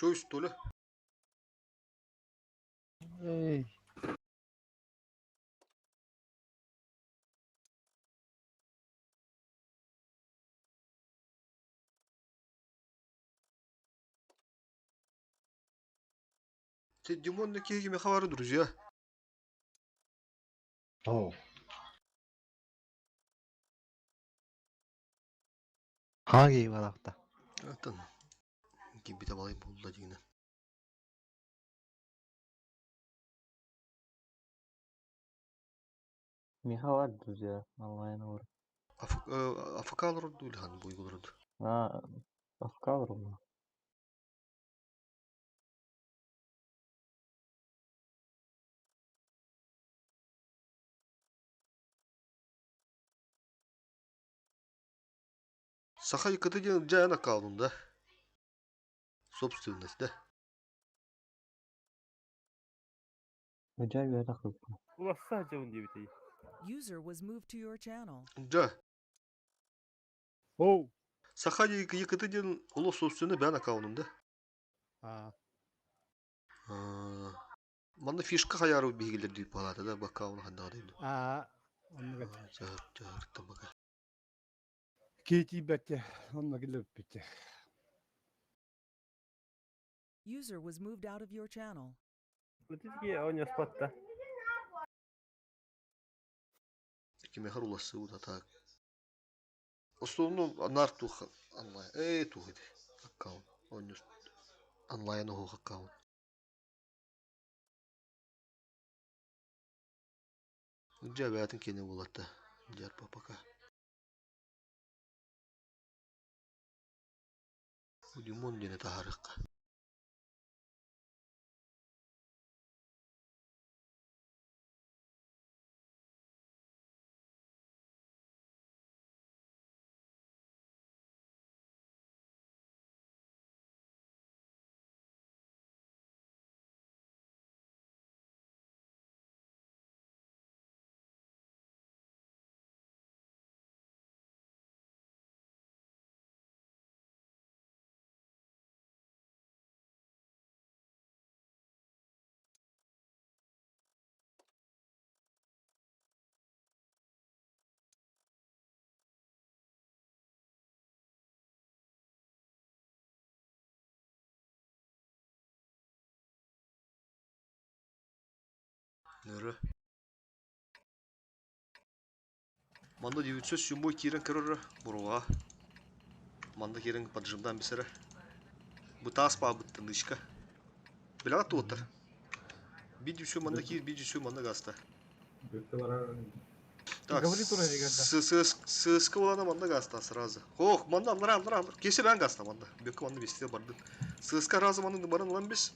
Çöy üstü Ey. Te Dimon'daki gibi havarı duruz ya. Oh. Hangi valakta? Atan. Gibi de balayım buldu yine. Miha var düz ya. Allah'ına vur. Afakalar değil hani bu uyguladı. Ha, Afka var mı? Saha yıkatıcı cayana kaldığında. Собственность, да? Acayip bir takıl. Ulan sadece onu diye biteyim. User was moved to your channel. Да. Oh. Saha yıkatıcı ulu собственный ben akkaununda. Ha. Manda fişka hayarı bilgileri deyip aladı da bakalım handa değil. Aa. Onu gat. Çağırdım bakalım. Kiti bette. Onu gidip bitti. User was moved out of your channel. Öteki oynuyor spotta. Kime har ulası u da tak. Основном нарту онлайн. Ту иди. Аккаунт. Он онлайн о аккаунт. Жабатын кене болатта. Жар папака. Удимон дене тахарыкка. Nere? Manda 900 сумбой кирен кырыр буруга. Manda кирен поджимдан бисере. Bu tas pa bıttın dışka. Bilagat da otur. Bir düşü manda ki bir düşü manda gasta. Так, сыска улана манда гаста сразу. Ох, манда амлар. Кесе ben gasta manda. Бекі манда бесте барды. Сыска разы манда барын лан бес.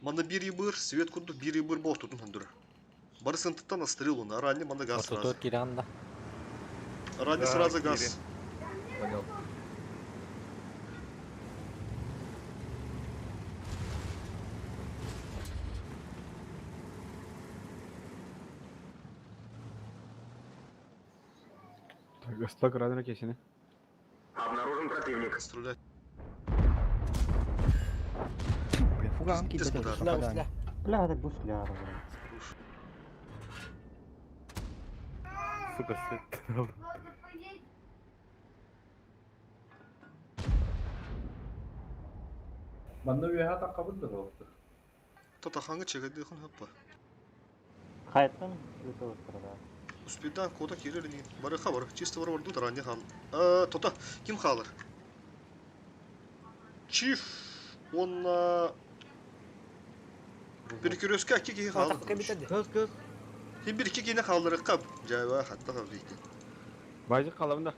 Манда bir yыбыр, свет курду bir yыбыр бол tutun hındır. Барысын тыттан астрел он, а ранее манда газ сразу. Киранда. Ранее сразу газ. Понял. Гастак радина кесіне. Обнаружен противник. Стрелять. Фуган Где спадар? Бля, так бусля. Сука, свет. Banda bir hata kabul da oldu. Тота ханга чегады хон хаппа. Hayattan öte sırada. Успедан кода кирер не. Бары хабар, чисто вар варду ранее хал. Тота ким халар? Чиф. Он bir küröske ki halır. Kız. Hem bir iki gene halır kap. Ceva hatta kavliydi. Bacık kalavında.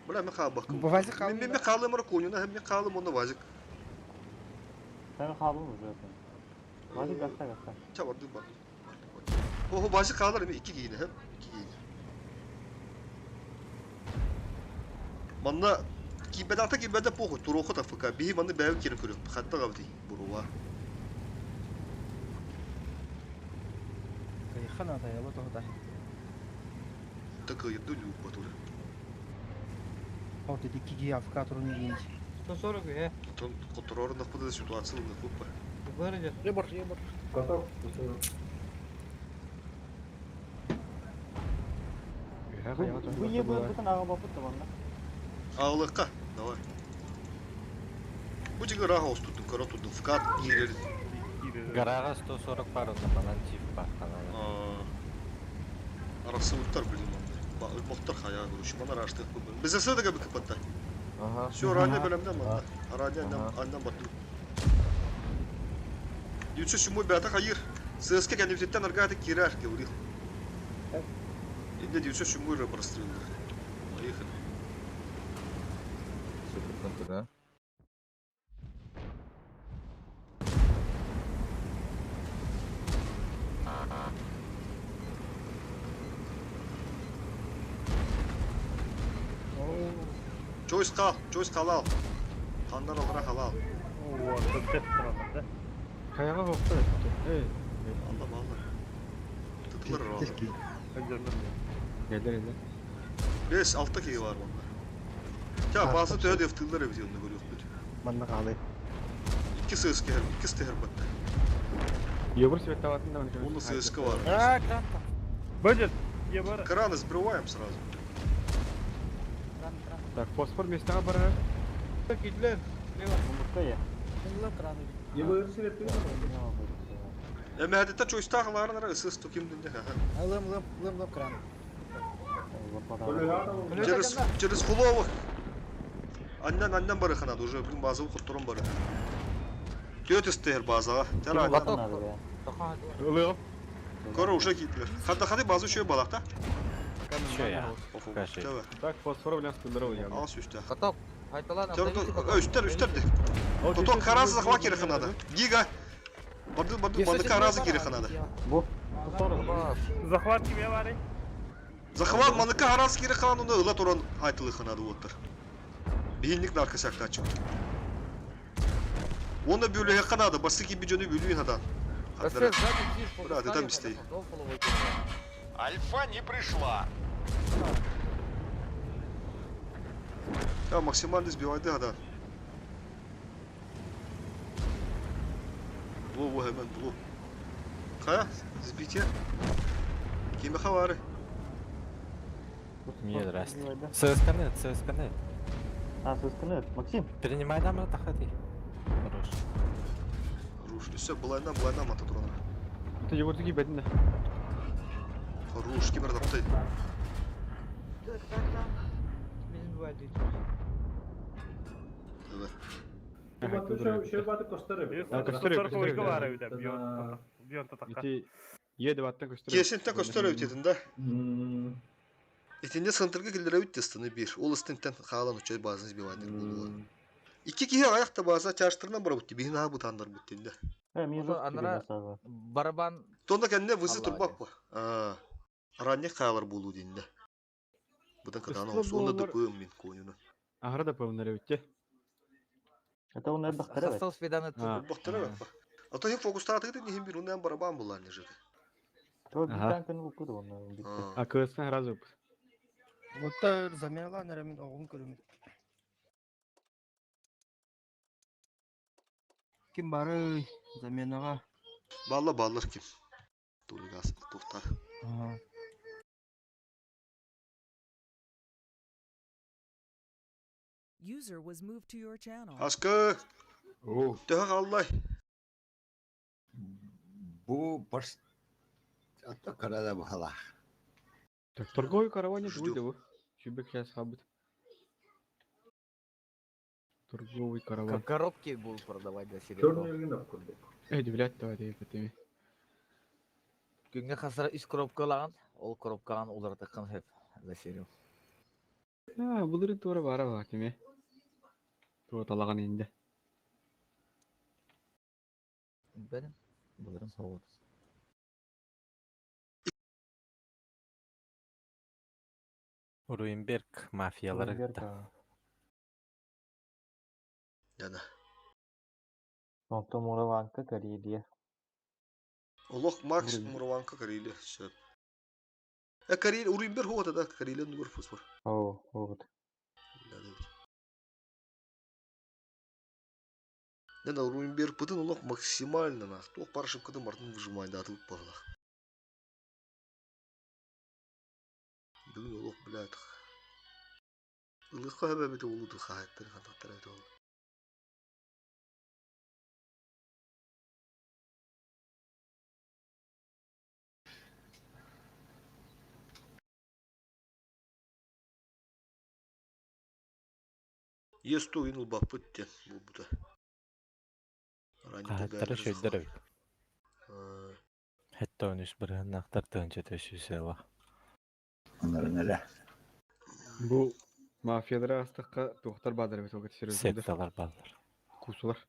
Bula mi kal bakım. Bu vazı kaldı. Mi kalım ara koyuna hem mi kalım onda vazık. Sen kabul mu zaten? Hadi gasta. Çavardı bak. O vazık kalır mı iki giyine hem iki giyine. Manna ki bedata pohu turoku da fıka. Bihi manna bev kirin kürü. Hatta kavdi buruva. Kıyıkana da yalı tohda. Takı yeddu lüp baturu. Orta dikki giy afka turun giyinci. 140 ве. Контроль на впаде ситуация на купа. Вырежет. Ебор. Каток, кусок. Bu ye bütün ağa bakıp da bana. Ağlıqqa, давай. Bu jiga raha ostudun, kara tutdun, fkat girer. Гарага 140 бар онда балан чип бар. Arası uttar bildim onu. Ba, muhtar haya görüşü. Bana araştık bu. Bize sığdı bir kapatta. Ага. Şu ranya bölümden mi? Ranya annem battı. Yüzü şu mu bata hayır. Sığıska kendi bitetten argada girer gevri. İndi yüzü şu mu reprastırıldı. Hayır. Супер контур, Joyce halal. Kandan olarak halal. Oo, tıpkı tutamadı. Каяга копты. Allah Allah. Tıkılır razı. Önceden Gelir. 5-6 kişi var bunda. Ya bazı töğe deftirler evi yanında görüyoruz. Banda kaldı. İki sığıska her, ikisi de her battı. Ебор свет таватын да. Onda sığıska var. Бөжет, ye бар. Краны сбриваем сразу. Так, фосфор местага бара. Кидлер. Yumurta ye. Yıbır sivet değil mi? Ama hadi ta çoğu istahlarına ara ısıs tokim dünce ha. Böyle ya da Через фуловых. Аннан бары ханады уже блин базовый хутторон бары. Төт истер базага. Тара аннан. Улыгып. Кора уже китлер. Хады базу шөй балакта. Что я? Төбе. Так, фосфор белән спилдерау я. Ал сүстә. Каток. Айталан. Өстер де. Тоток харазы захва кире ханады. Гига. Барды харазы кире ханады. Bu. Захват кime var? Захват маныка харазы кире ханады ыла торон айтылы ханады оттыр. Бейинlik narkı sakta açık. Onu bölüye kanadı, bası gibi jönü bölüyün hadan. Брат, ты там стои. Альфа не пришла. Ya максимально сбивайды hadan. Bu hemen bu. Kaya, сбитие. Кеме хавары. Мне здрасте. Böyle. ЦСК-нет. Ha sıskını. Максим. Принимай нам это ходи. Хорош. Руш, все, былайдан мата тұрғаныр. Ты егордыки бетінде. Руш, кемер таптай. Şey batı gösterir. Сорковойка var evde. Biyon tatakka. Ити еді баттан көстіріп. Кесінтен көстер өтетін İtince sınırga kilere üttestini bir. Ol istinten kalan uçay bazı sbivaydır buldular. İki kişi ayakta bazı çarştırından bura butti. Birini ha butanlar buttinde. He mi yok gibi Anlara- mesela. Барабан Tonda kendine vızı Allah turbak bu. Aranne kayalar bulu dinde. Budan kadar Üstüne olsun. Onda da bulurlar. koyun min koyunu. Ahıra da pövünlere bitti. Это он это хребет. хастал свидан Ha. Baktara bak bak. Ata hem fokustar atıgı da hem bir ondan baraban bular ne jıgı. То Ага. битен күн укуду оны битте. А көөсүн разы өп. Оттар замерла неремен оғын көрімін. Ким бары заменаға? Ballar kim? Doğru gaz. Tohtar. User was moved to your channel. Aşkı. Töhak Allah. Bu baş ата карада бахала. Так, торговый караван Ждём. выйдет, вы. Чубик сейчас хабит. Торговый караван. коробки будут продавать для серебро. Körnüğünü de kurduk. Блядь, давай, дай потеми. Күнгө хасара 3 коробкалаган, ол коробкаган улар таккан хеп для серебро. Бұлырын тура бара ба, кеме. Тура талаған енді. Benim буларын соғот. Руинберг мафиялары. Yani. Нокто мураванка Карелия. Allah Max Murvanka Kareli. Söp. Kareli urayım bir hoda da Kareli nur fosfor. О, вот. Ne de oyun bir pıtın olak maksimal na. Tok parışıp kadın martın vıcımaydı atılıp bağla. Bugün olak biladık. Ilıkka hebebeti oludu hayatları kanatları evde oldu. Есть oyun ылбап бітті bu da. Qahattara şöydere. Hatta önüş bir naqtar tönce töşüse var. Onların öyle. Bu mafiyalara astıkka doktor badar bet oget sürüldü. Sektalar ballar. Kusular.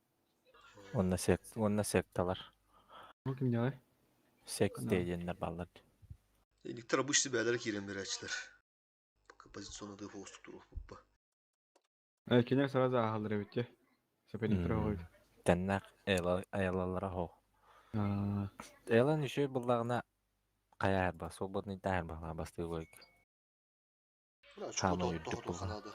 Onna sektalar. Bu kim ya? Sekt diyenler ballar. İlk bıştı beyler kiren bir açılar. Pozisyonu da host turu. Kinler sırada ahaldır evet ya. Sepenik tıra koydu. Tennak ayalalara ho. Aa, Elan işi bullağına kayar bas. Sobodni dahil bağla bastığı koyuk. Kama yürüdük bullağı.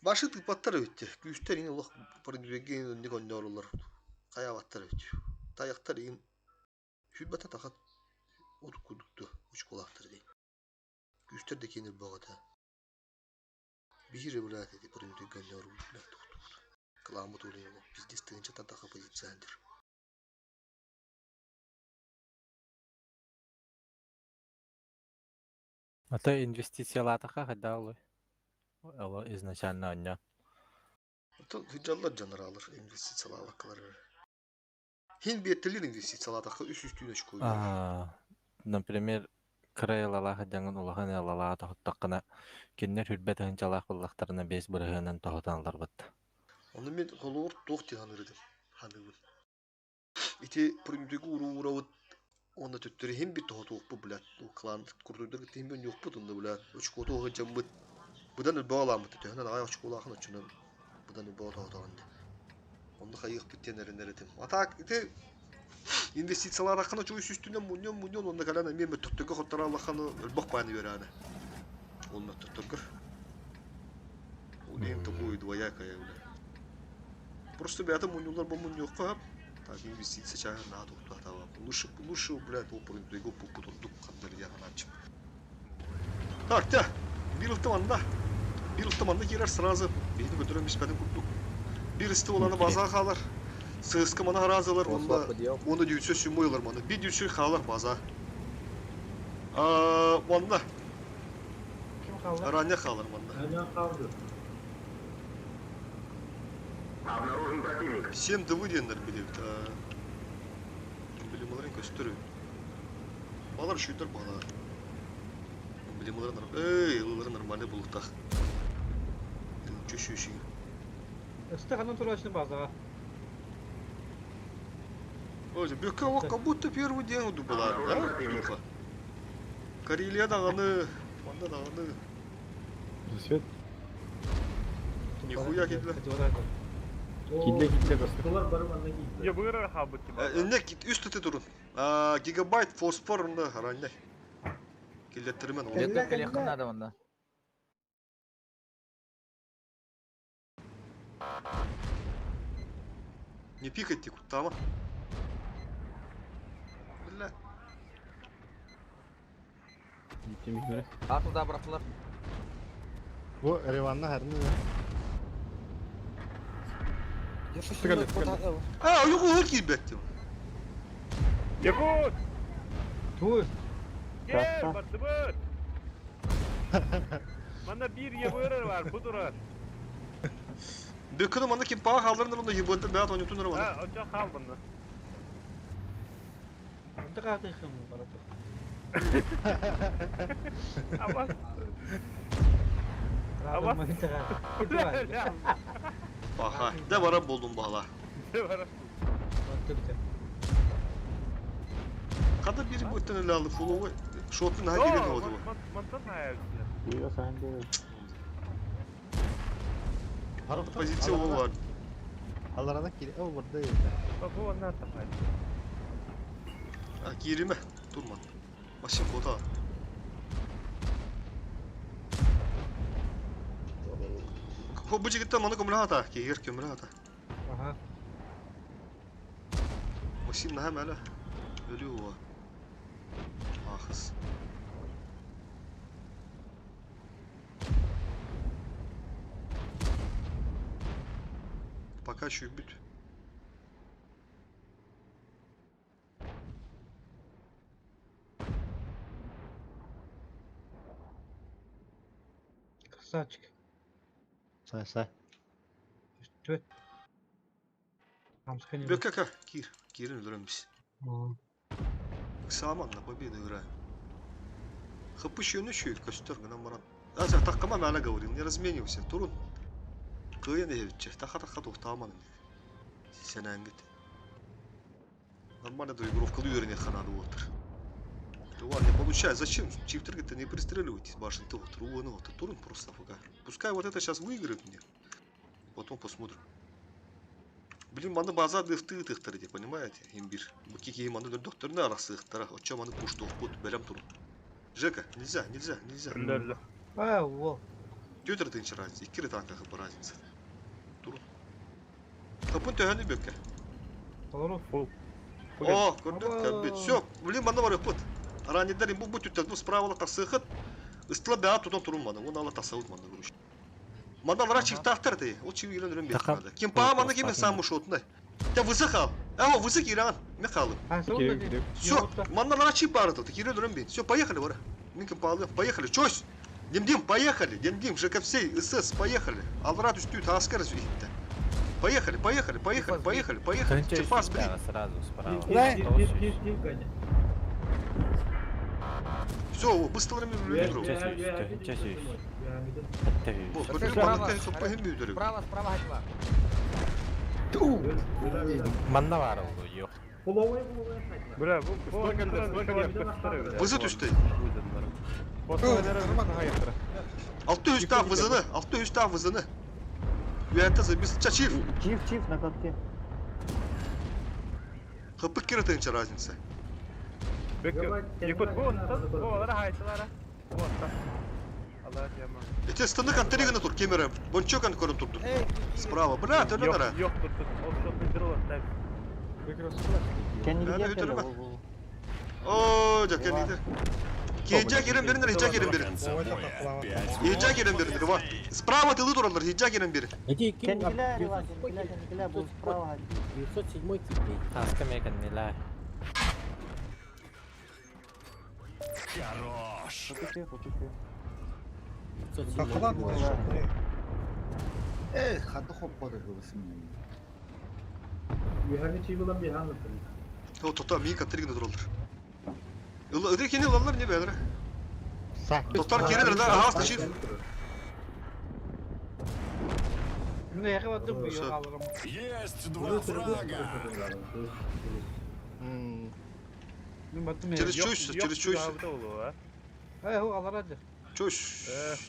Başı tıpatlar öttü. Güçler yine Allah pırıngüzegen önünde gönderiyorlar. Kayavatlar öttü. Tayaktar yine hübbata takat otuk kuduktu. Üç kolaktır değil. Güçler de kendini bağıda. Bir evlat edi pırıngüzegen gönderiyorlar. Kılamut oluyor. Biz de isteyince tataka pozisyandır. Ata инвестициялатака хада олой. Ала изначально оння. Hıcallar canları alır investisiyalar alakaları. Hin bir investisiyalar alakalı üstüne şu koyuyor. Например, крайлала хадянгын улахан ялала тохоттаккана киннер хүрбет хынчалаах буллахтарына бес бырыгынан тохотанлар бат. Onu ben kolor toh diye hanırdım. Hanırdım. İti pırıngüdeki uğravut onda tüttürü hem bir toh bu bilat. O klan kurdurdu ki hem ben yok budunda bilat. Uç koto hocam bud. Budan el bağlamı tüttü. Hemen ayak uç kolağın uçunun. Budan el bağlamı tağında. Onda kayık bitten erinlerim. Atak iti investisiyalar hakkında çoğu üstünden milyon onda kalan emir mi tüttüke hotlara Allah'ını bak bana göre hani. Olma tüttüke. O neyim de buydu vaya kaya öyle. Просто ребята мунюлар бо мунюкка так инвестиция чаga на доктор тава. Лучше, блядь, опорын дуйго пупутундук кандыр яганачым. Так, да. Bir ıltımanda girer sırası. Beni götüren bispedin kurduk. Birisi olanı bazağa kalır. Sığıskı bana harazılır. Onu düğütsü sümüyorlar bana. Bir düğütsü kalır bazağa. Onda. Kim kaldı? Ranya kalır bana. Hemen kaldı. Обнаружен противник. Sen dividenler bilip ta. Bilimlerin gösteri. Balar şuydur bana. Bilimlerin yılların normalde bulukta. Çöşüşü. Стаханын турашны базаға. Ой, бека о как будто первый день уду была, да? Карелия дағаны, манда дағаны. Свет. Нихуя кидле. Кидле dostum. Dolar barım anına giydi. Ya buyur habut gibi. Ne git üst üste durun. Gigabyte fosforunda haranya. Killettirmen onu. Леток келехын надо онда. Не пикайте кутама. Бля. Gittim göre. Артында быраклар. Bu Erivan'la her ne? Yok o kilbettim. Yakut! Tuğ. Gel battı bıt! Bana bir yabırır var bu durar. Bekledim anda kim paha kaldırınlar onda yıbıldı. Ben onu tutunur bana. Ha ocak kal bunda. Önde kaldı yıkım baratı. Ama Ama önde kaldı. Paha. De vara buldum bağla. ne var? Battı bir tane. Kadar biri bu ötten öyle aldı. Follow'u. Shot'un ha gelin oldu bu. Mantan hayal. Buyur sen de. Harap pozisyon o var. Allah'ına ki o burada ya. Bak bu ondan tapaydı. Girime. Durma. Başım kota. bu jigitten manda kömür hata. Kiger kömür hata. Aha. Başım hem hele. Ölüyor o. Ahız. Пока şu büt. Красавчик. Say. Tüt. Hamska не Bök kaka. Kir. Kirin öldüren biz. Ага. Samanla победа играем. Хапыш yönü şu köstör гына марат. Аза таккама мәле говорил, не разменивайся. Турун. Кыйын евче. Таха тоқтаман. Sen git. Нормально доигровка увереннее ханады отыр. Ладно, не получается. Зачем? Чифтер-то не пристреливайтесь с башни. Ты вот Турун просто фуга. Пускай вот это сейчас выиграет мне. Потом посмотрим. Блин, маны база дыфты тыхтырды, понимаете? Имбирь. Букики маны докторны арасы тыхтыра. От чем маны пушту пут берем турун. Жека, нельзя. Өллө. Во. Тетер тынчы разница. Иккері танка хыпы разница. Турун. Хыпын төхәні бөкке. Doğru. О, көрдік, кәбет. Все, блин, маны бар өппіт. Ранедер бұл бүтіттен бұл справалы тасықыт. Истыла бәа тұтан тұрын маны. Оны ала тасауыт маны көріш. Мандалара чифтақтар дей. Ол чиф ирен өрен бетінады. Кем паға маны кемен самы шотындай. Те вызық ал. Әо, вызық иран. Мен қалым. Ha, sen Gerek orada yok. Все, мандалара чиф барды. Так ирен өрен бет. Все, поехали, вара. Мен кем пағалы. Поехали. Чось. Демдем, поехали. Демдем, ЖКФСей, СС, поехали. Алрат үстүйт, аскар үстүйт. Поехали. Чифас, блин. Сразу справа. Див. Все, быстро время игру. Вот, Справа хачла. Манда var oldu yok. Бля, bu Вызы түшті. Алты үсті вызыны. Уятты забис. Чачив. Чиф на катке. Хыпык керетенче разница. Якут bu onlara haytılara. Allah yaman. Эти стыны контриганы тур кемерем. Бончо кан көрін турду. Справа. Бля, төнө нара. Yok tut. Olsun bildirler tabii. Kendi Hadi gidiyor götürme. bu. О, жак келдиdir. Кенжа керем бериндер, ижа керем берин. Ижа керем бериндер, ва. Справа тылы туралар, ижа керем берин. Kendikiler Иван, kendikiler bu справа. 907 тип. Таска мекеннилер. Фокусируй. хаты хоппады кылысым. О, тота ми контриганы туралар. Ыды кене лалар не бәдір. Тоттар кередер да, ағас ташив. Şimdi yakaladın bu yok alırım. Есть два врага. Ben baktım ya. Через чуйся, через чуйся. He o alır hadi. Чуш.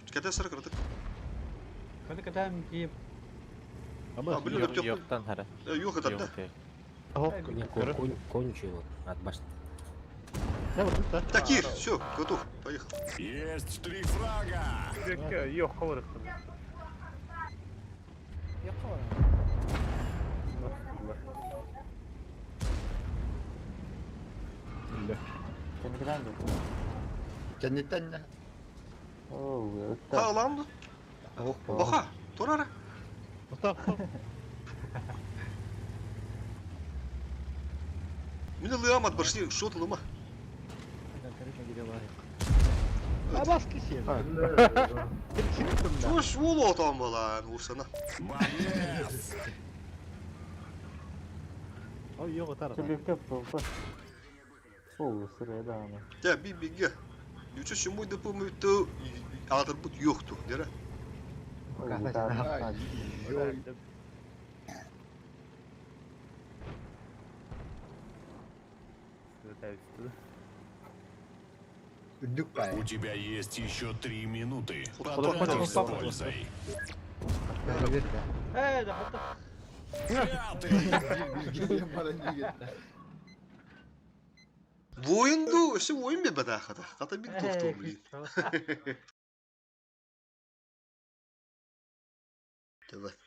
Кәтә сыры кырдык. Hadi kadar giyip. А, блин, Yok, yok. yoktan hara. Yok это да. Кончил от башни. Так, Кир, все, готов, поехал. Есть три врага. Yok kavuruk. Kendikiler de. Cennetten ne? Oo, Ha, lan bu. Baha, dur ara. Мені лиамат пошли, що ти лима? Чого ж воло там була, Урсана? Молодец. Çocuk olsa. Oo, sıraya da ama. Ya bir gel. Yüce şu muydu bu muydu? Adır bu yoktu, nere? Oo, daha. Ündük be. У тебя есть еще 3 минуты. Потом, Потратишь с пользой. He de hatta. Пятый. Bu oyundu, şu oyun bir bedahada. Kata bir toktu bu. Evet.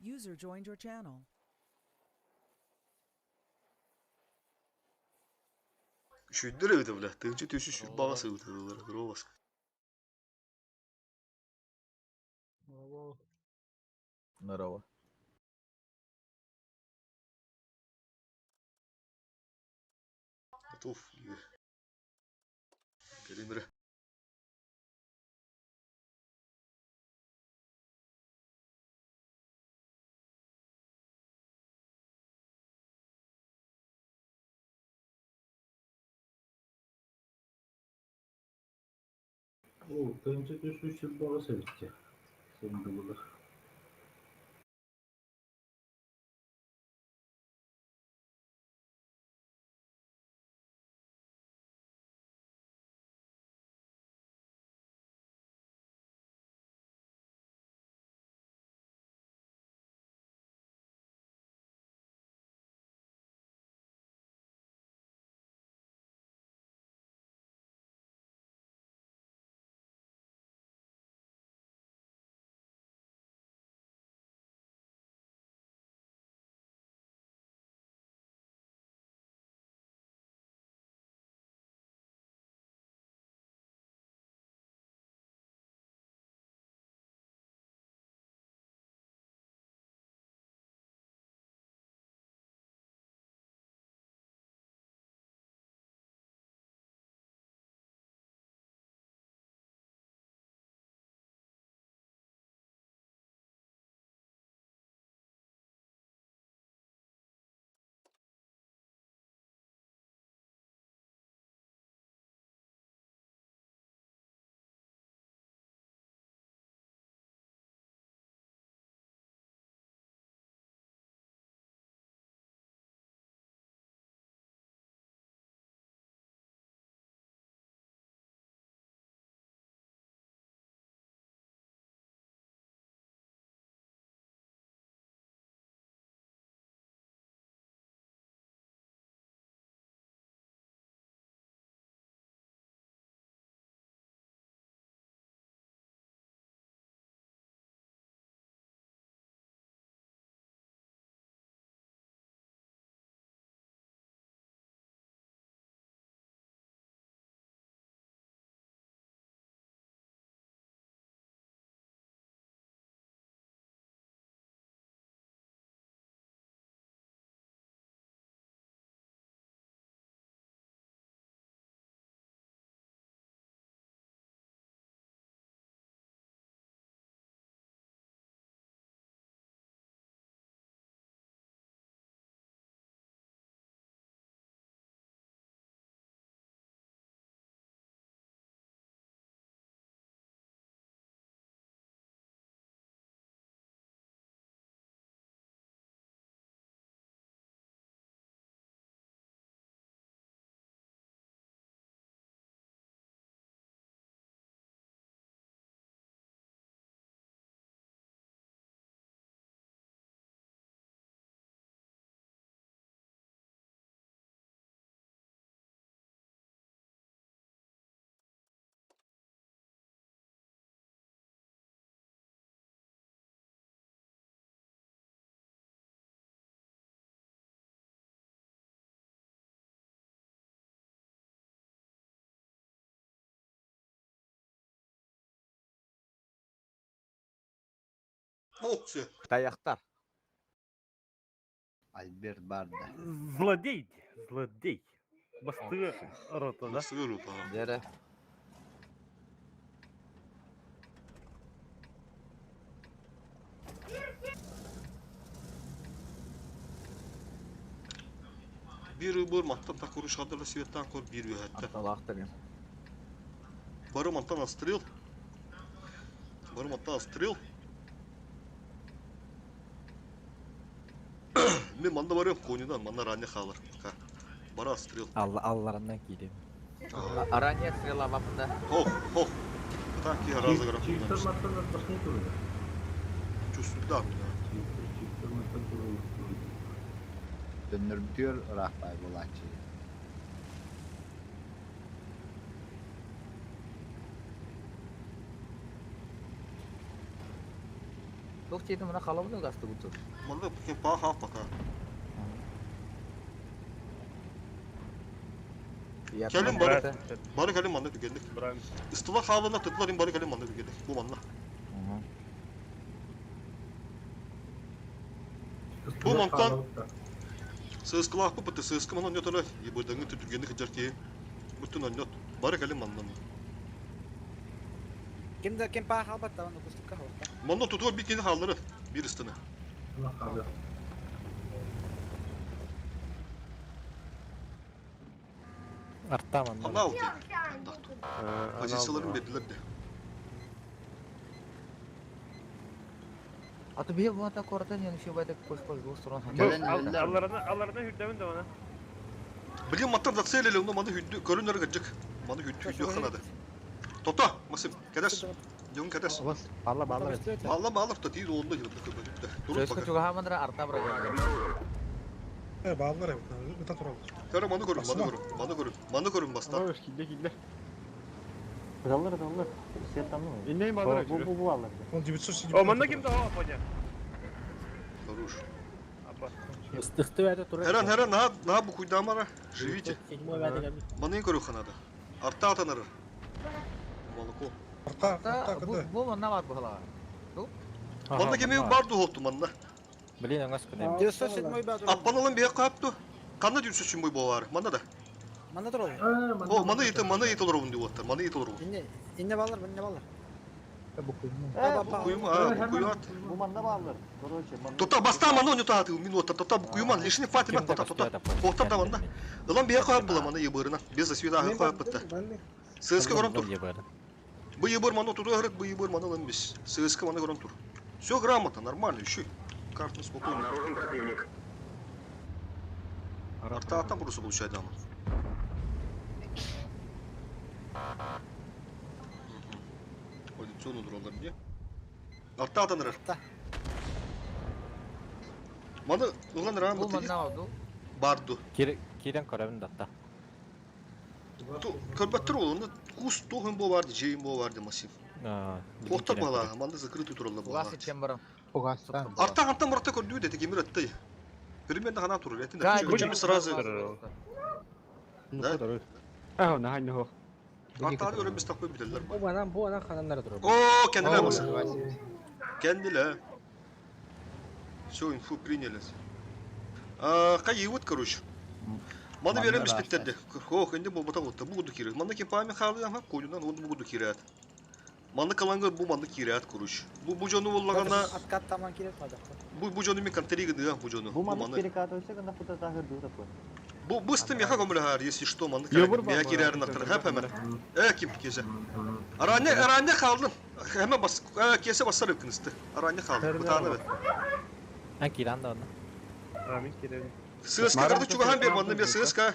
User joined your channel. Şündür evde bile. Tığcı tüsü şu bağısı ötüyorlar. Rovas. Здорово. Готов. Gelin bre. О, тынчы түшүшү багысы битти. Сонда булар. Oh все. Каяктар. Альберт Барда. Злодей. Злодей. Бастығы рота, да? Nasıl görüyor falan. Дере. Bir bor mantан так уруш адырла светтан кор bir hatta. Атталактырым. Бары мантан отстрел. Бары мантан отстрел. Мен манда барам конюдан, манда ранее халар. Бара отстрел. Алларынан кийлем. Ранее стрела вапында. Хох, хох. Так я разыграл. Чувствую, да, меня. Döndürüyor Rahbay Bulaçı. Çok çeydim bana kalabalık gastı bu tur. Manda kim pa ha baka. Gelin bari. Bari gelin manda geldik. Брайан. Istılar havlana tıklar bari gelin manda geldik. Bu manda. Bu montan sığıskılar bu pıtı sığıskı manda nötara. Bu dangı tütürgeni kıcar ki. Bütün nöt. Bari gelin manda. Kim pa halbat tavan kustuk kahva. Manda tutuyor bir kendi halları. Bir üstüne. Allah kaldı. Artta man. Hala altı. Pozisyaların belirler de. Atı bir bu ata koratan yani şu bayda koş sorun. Gelen Алларына хүрдәмен дә аны. Bilin matta da seyle onu manda hüddü görünler gıcık. Manda hüddü yok kanadı. Tota, Masim, kedes. Yung kedes. Bağla. Bağla da değil oldu yıldı köpekte. Dur Terus bak. juga hamandra arta bırakıyor. Bağlar ya. Bir tak duralım. Kara manı görün basta. Aa, kille. Dallar. İnneyin bağlar açıyor. Bu alır. Он 900. О, мында кимде? О, понял. Doğruş. Апа. Istıktı verdi tur. Heran na bu kuydamara. Живите. Manı görün kanada. Arta atanır. Malıko. Bu mana var bu hala. Manda gemi bardı hoktu manda. Блин, аңас көнем. 907 баdur. Appanalın bir kaptı. Kanna diyorsun şimdi bu var. Manda da. Mana tur. O manı yeti olur bunu diyor. Manı yeti olur bu. İnne bağlar. Bu Kuyumu ha, kuyu at. Bu manda bağlar. Tota basta manı onu tahtı minuta. Tota bu kuyuman lişini Fatima tota. Kohta da manda. Ulan bir yakap bula manı yıbırına. Biz de suyu daha yakap bitti. Sığıskı görün tur. Bu yıbır manı tutuyor hırık bu yıbır manı lan biz. Sığıskı manı görün tur. Все грамотно, нормально, еще. Карта спокойно. Арта там просто получает даму. Позиционный дрон где? Арта атаныр. Маны улан рам Bu mana oldu. барду. Кирен көрөбүн датта. Körbattır oğlunda kus tohum bo vardı, jeyim bo vardı masif. Kohta bala, manda закрытый туралла бала. Угасы чембером. Арта мұратта көрдүү деди, кемир атты. Примерно ғана турur. Почему сразу? Да? Aa, nahan ho. Arta'da öyle biz takmayı bilirler. Bu adam kananlara durur. Oo, kendiler basın. Kendiler. Все, инфу приняли. Кайы вот, короче. Маны вереміз біттерді. Ох, енді бұл бұта отты. Бұғыды кері. Маны кепами қалды ама койдынан оны бұғыды керет. Маны қаланғы бұл маны керет, короче. Бұл жону олағана... Аткат таман керет мадақ. Бұл жону мен контригі дыға бұл жону. Bu manda перекатывайся, когда фута тахыр дұры қой. Bu stım yaha gömülüğer, если что, manda bir girerін aktır. Hep hemen. Kim kese. Aranya kaldın. Hemen bas. Kese basar ökünüstü. Aranya kaldın. Bu tane be. Ан киран да оны. Амин кереби. Sığıska kırdık çugahan bir mandı bir sığıska.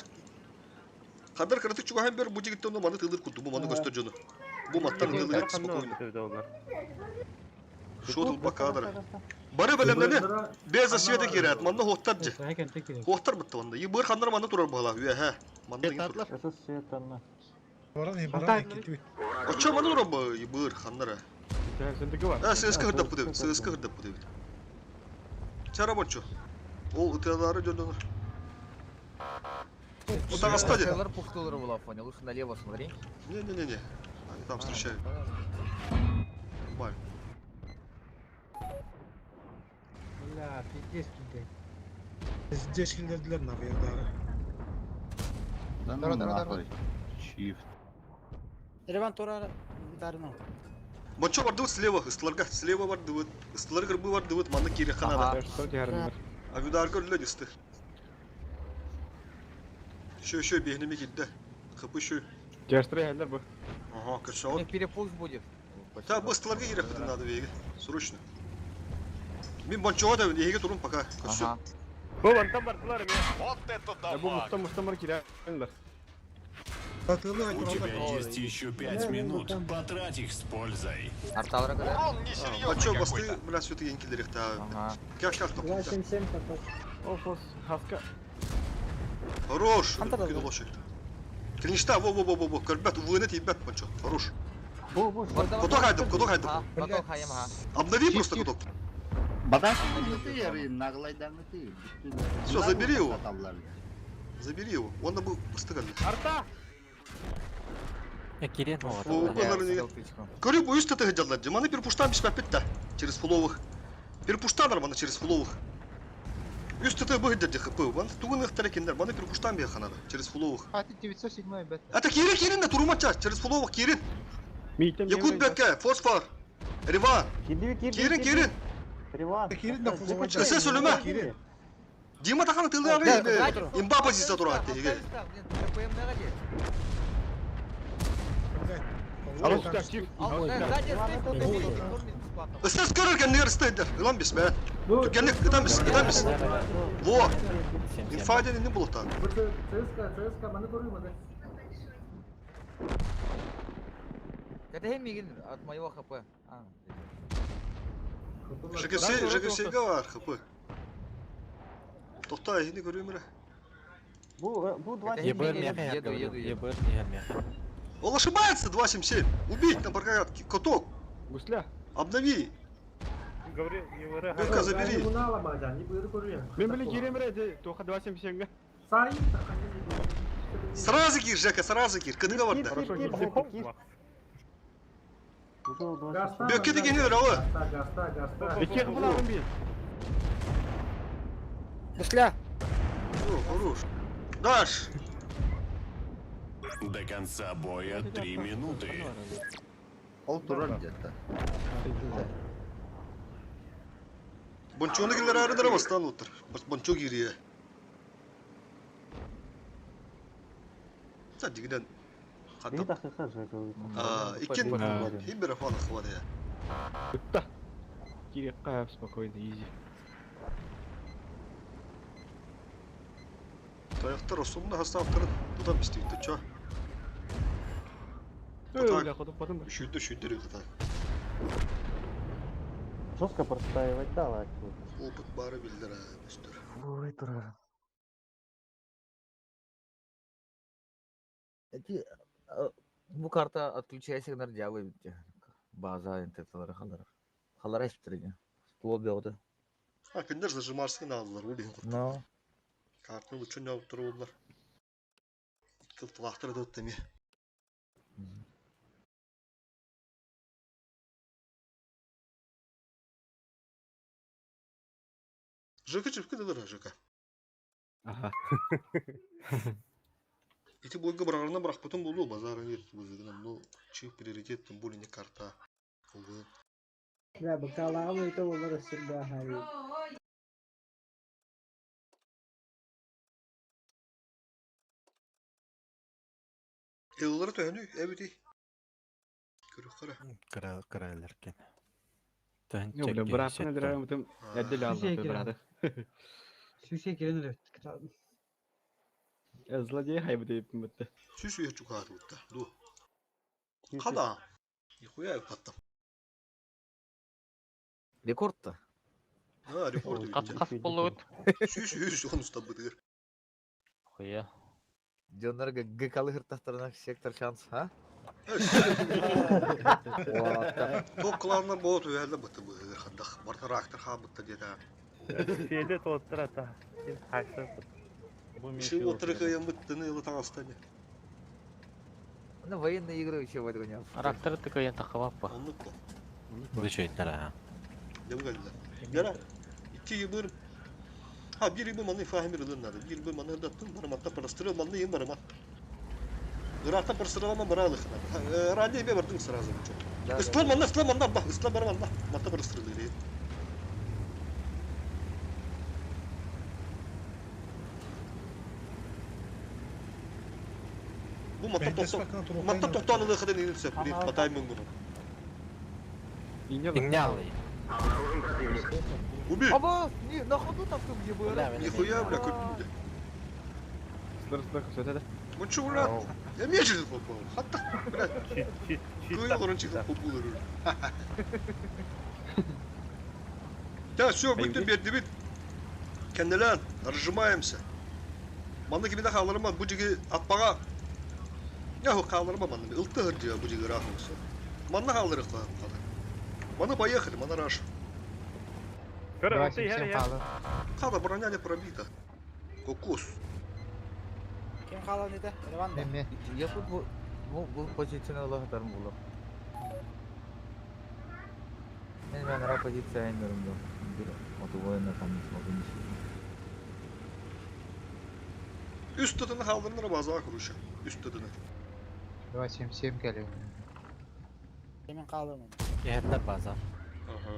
Kadar kırdık çugahan bir bu gitti onu mandı tıldır kurdu. Bu mandı göster onu. Bu mattan tıldır etti spokojno. Şu tıl bak kadar. Bana belemleri beyaz asiyete girer. Mandı hohtarcı. Hohtar bitti mandı. Yıbır kanlar mandı turar bağla. He. Mandı yıbır. Açar mandı turar bağla. Yıbır kanlara. Sığıska hırdak bu devit. Sığıska hırdak bu devit. Çara boçu. O ıtıyaları dönür. Вот там оставили. Целлар пухтулары была, понял? Лучше налево смотри. Не. Они там встречают. Нормально. Бля, пиздец кидай. Здесь килдердилер наверное. Нахуй. Чифт. Реван Тора дарно. Мочо vardı слева, ыстыларга. Слева vardı вот. Ыстылар кырбы vardı вот. Маны кири ханада. Авидар көрүлөт исти. Шö бехнеме кидде. Кыпы шö. Gerçekten haller bu. Ага, У кыршауын. них перепуск будет. Та bu ыстыларга киреп битин надо веге. Срочно. Мен бончоға да еге турун пока. Кыршы. Ага. О, антам бардылар эме. Вот это Bu дамаг! mustamar kirerler. У тебя есть еще 5 минут. Потрать их с пользой. Арталара kadar. Он несерьезный Бончо какой-то. басты biraz kötü yenkilir ta. Kaç topu. Of haska. Хорош. Антон, Кино лошадь. Клиништа, во. Карбят, вынет ебят, пончо. Хорош. Куток хайдым. Потом хаям ха. Обнови просто куток. Бадан ты ярин, наглайдан ты. Всё, забери его. Забери его. Он был стыган. Арта! Кирен О, вот. bunların iyi. Görüyor bu üstte tıkıcalar. Cımanı bir puştan bir spapet de. Через фуловых. Bir puştanlar bana через фуловых. Üstte tıkı bu hiddet dıkı. Bana tuğun ıhtarakинler. Bana bir puştan bir yakanadı. Через фуловых. Хати 907 бет. Это Кирин да турумача. Через фуловых Кирин. Мийтем Якут Бекке. Фосфор. Рива. Кирин. Kirin de fuzuma Kısa söyleme. Дима таканы тылды арый. Имба позиция турат. Ыстас көрерken нер ыстайдыр. Илан бес бе. Түргенlik gıdan bis. Во. İnfade ne buluttan. CSK bana koruyor mu? Это hem мигин от моего хп. ЖГС'ге var kapı. Tohta yine görüyor mu? ЕБР меха, я говорю. ЕБР меха. Он ошибается, 277. Убить на паркоятке. Коток. Гусля. Обнови. Говори, Евре. Бека забери. Bunu alamayacaksın. İyi koruyor. Мен биле киремре, тоха 277. Sayın. Сразу гир, Жека, сразу гир. Кыдыга var da. Хорошо, гир. Bökke de geliyor abi. Gasta. Эке кыпылагын бил. Гусля. Хорош. Даш. До конца боя 3 минуты. Ол турар где-то. Bonçoğunu giller ağrıdır ama stan otur. Bonçoğu giriyor. Sadece giden. Hatta. İkin. Hibber falan hava ya. Тутта. Кире кайф, спокойно, изи. Tayakta Rasul'un hastalıkları tutan istiyordu çağ. Öyle ходом потом. Şüydür öyle tak. Жестко простаивать, да, ладно. Опыt bari bildir ha. Üstür. Ой, турар. Эти bu karta отключая сигнал дявы база интернет халар. Халар эстерге. Стол беуды. Ha kinder zajımarsın aldılar. Öyle. Но Kartını uçun yapıp dururlar. Kıltılaktır da öttemi. Жека чепки дедер Жека. Ага. Эти бойга барарына бірақ потом болу базары нет өзігінен. Ну, чип приоритеттен более карта. Увы. Ya bakalan itu olur sirda hari. Yılları tönü evdi. Körük kara. Карайлеркен. Не, бля, братаны драйвым там отделял брата. Süse girenler. Злодей хайбы deyip bitti. Süsü ya çukardı burada. Du. Kada. Nихуя я паттам. Рекорд-то. Ha, rekord edildi. болот. Süsü onu ustabıdır. Хуя. Дёнер гыкалы хыртахтарына сектор шанс, ha? Toklarına boğut öyle bıttı bu. Hadak. Barta reaktör ha bıttı dedi. Фиолет отыр ата. Сен қайсы? Şey oturuk ayın bıttığını yılı tanıstani. Ну, военные игры еще в эту не. Рактор тыкайын тақылап па. Anlık bu. Бұл шөйттер а. Ne bu geldiler? Nere? İki yıl ha bir yıl manı fahim edilirler. Bir yıl manı da tüm baramatta parastırıyor manı yiyeyim baramat. Gırata parastırılama baralık. Radyoyu bir verdin sırası bu çok. Islam manı bak Islam baramanla. Matta parastırılıyor. Bu matta toktanılığı kadar inilse. Bir patayım ben bunu. Игнялый. Убей! Оба! На ходу там кто где был? Нихуя, бля, купили. Сдох, что это? Ну чё, бля? Я меченый попал. Хата, блядь. Куя лоранчика популяру. Да, все, будем бердибит. Кенделян, разжимаемся. Manda gibi de kaldırma bu cigi atmağa. Yahu kaldırma manda. Iltı hırcıya bu cigi rahı olsun. Manda kaldırık lan. Manda bayakır, manda raş. Көрі өте ер ер. Kada bronja не пробита. Кокос. Kim kalan еді? Реван да. Я тут бұл позицияны олағатарым болар. Мен ара позиция айнырым да. Bir мотовойна там смогу не Üst tadını kaldırınır bazağa kuruşa. Üst tadını. 277 geliyor. Kimin kalın? Ehetler bazar. Aha.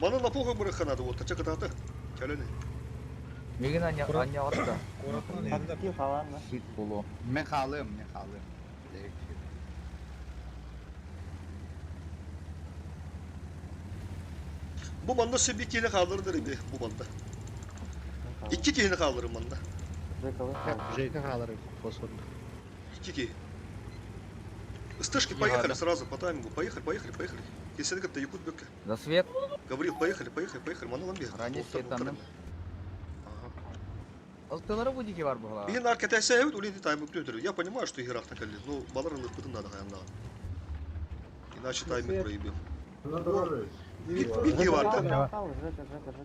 Bana напуха bırakanadı o taça kıtatı. Keleni. Меген аня атта. Хатки қалан ба? Шит болу. Men kalım. Bu manda bir kere kaldırır gibi bu manda. İki kere kaldırır manda. Жейка қалыры фосфор. İki kere. Стышки поехали сразу по таймингу. Поехали. Если это якут бёка. За свет. Говорил, поехали. Мана ламбе. Ранее светанным. Алтылары будики бар бугала. Бигин аркета сәйбит улиди тайминг төтөр. Я понимаю, что игра так калли. Но балар ылык бытын надо хаянда. Иначе тайминг проебем. Bir var da.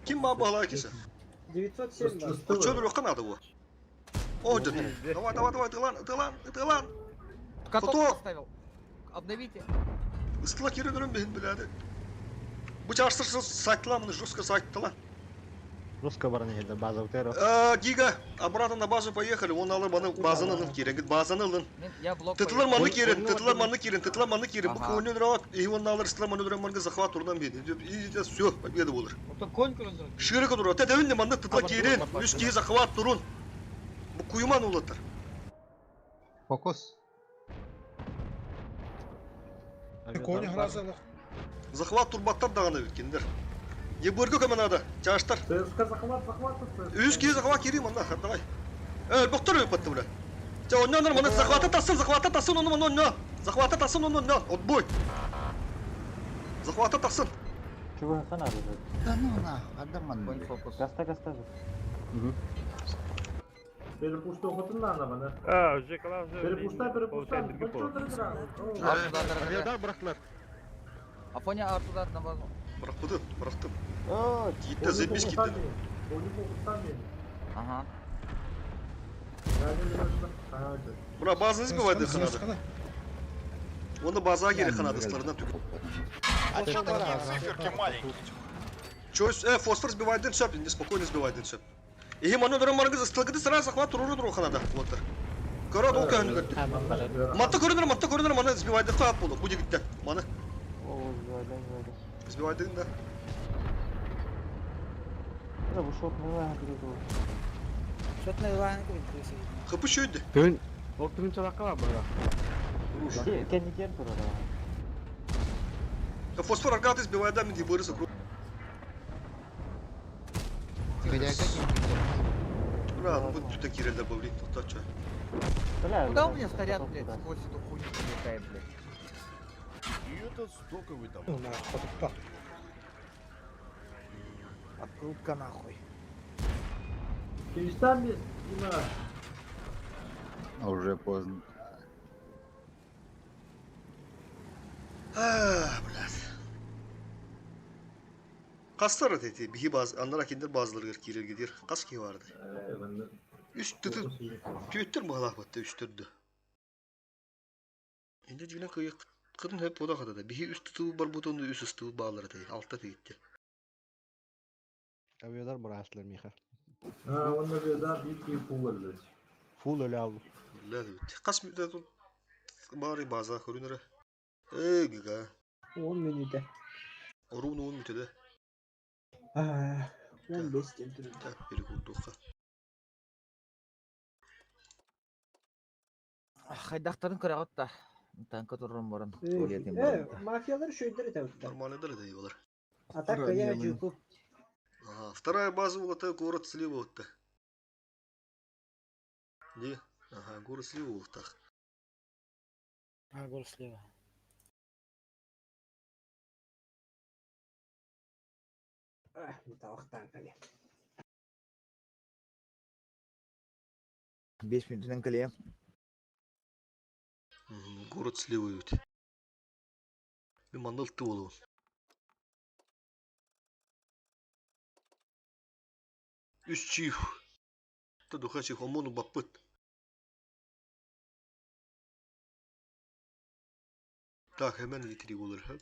Kim bana bağlar kese? 907 O çöl yok kanadı bu. O dedi. Давай, тылан. Каток Фото. поставил. Обновите. Istıla kere dönün behin biladi. Bu çarşırsız saytılan bunu жестко saytılan. Русская барана еді, база утері. Giga, обратно на базу поехали. Он алır bana bazanı alın keren. Git bazanı alın. Я блок. Tıtılar manı keren. Bu konu rahat. İyi onu alır, ıstıla manı duran manı захват turdan bedi. İyi de все, победа olur. Конь курындыр. Şırık olur. Te devin de manı tıtıla keren. Üst kiyi захват turun. Bu kuyuman ulatır. Фокус. Кони хразалық. Захват турбаттар дағаны өткендер. Ебөргө команада, чаштар. ЦСКА захват. Üst kiyi захват керим анда, давай. Боқтар өпатты бля. Ondan manı захвата тасын, onu. Захвата тасын, onu. Отбой. Захвата тасын. Чего хан арыз? Да ну нахуй, адам Конь фокус. Гаста. Перепушты оқытын да ана бана. Уже калан уже. Перепушта. Авиадар бырақтылар. Афоня артудар на базу. Бырақтым. Тиітті зебеш кетті. Ага. Бра базаны сбивайды қанады. Оны базаға керек қанады ыстарынан түк. Чойс, фосфор сбивайден сөп, неспокойно сбивайден сөп. И ману дұрын марыңыз ыстылғыды сыра захват тұру қанада. Көрі ол кәні көрді. Матты көрінір, маны сбивайды қап болды. Бұде кетті. Маны. Сбивайден да. Шотный лайн курындыр. Қыпы шөйді. Төн. Ол түн çalаққа бар бұра. Фосфор аркады сбивайды мен дейбөрісі. Бра, ну будь тут кирелдер бавлин, тоқтат чай. Куда у меня снаряд, блядь, сквозь эту хуйню прилетает, блядь? И этот стоковый там. Открутка нахуй. Киевстан без Уже поздно. Блядь. Qastara dedi, bihi bazı, anlar akindir bazıları kirel gider. Qas ki vardı. Üst tutu, tüyüttür bağlaq battı üsttürdü. Indi cüne kıyık, kıdın hep oda kadar. Bihi üst tutu var butonu üst üstü bağları dedi. Altta gitti. Авиадар бұра асылар меха. Onda bir daha bir pul öldü. Фул өлі алды. Billah dedi. Qas müddet bari bazı körünere. Giga. 10 minüde. Orunu 10 mütede. 15 temtürü. Biri kurduqa. Хайдақтарын көрәғат та. Танка тұрырым барын. Мафиялар шөйдері тәуітті. Нормально да iyi olur. Атака я жуку. Ага, вторая база была, так город слева вот-то. Где? Ага, город слева вот так. Гор слева. Bu tavuktan kalıyor. 5 минутынан кілем. Город сливают. Мен манда ылтты болуун. Үч чиф. Духа чих омону баппыт. Так, hemen getireyim olur ha.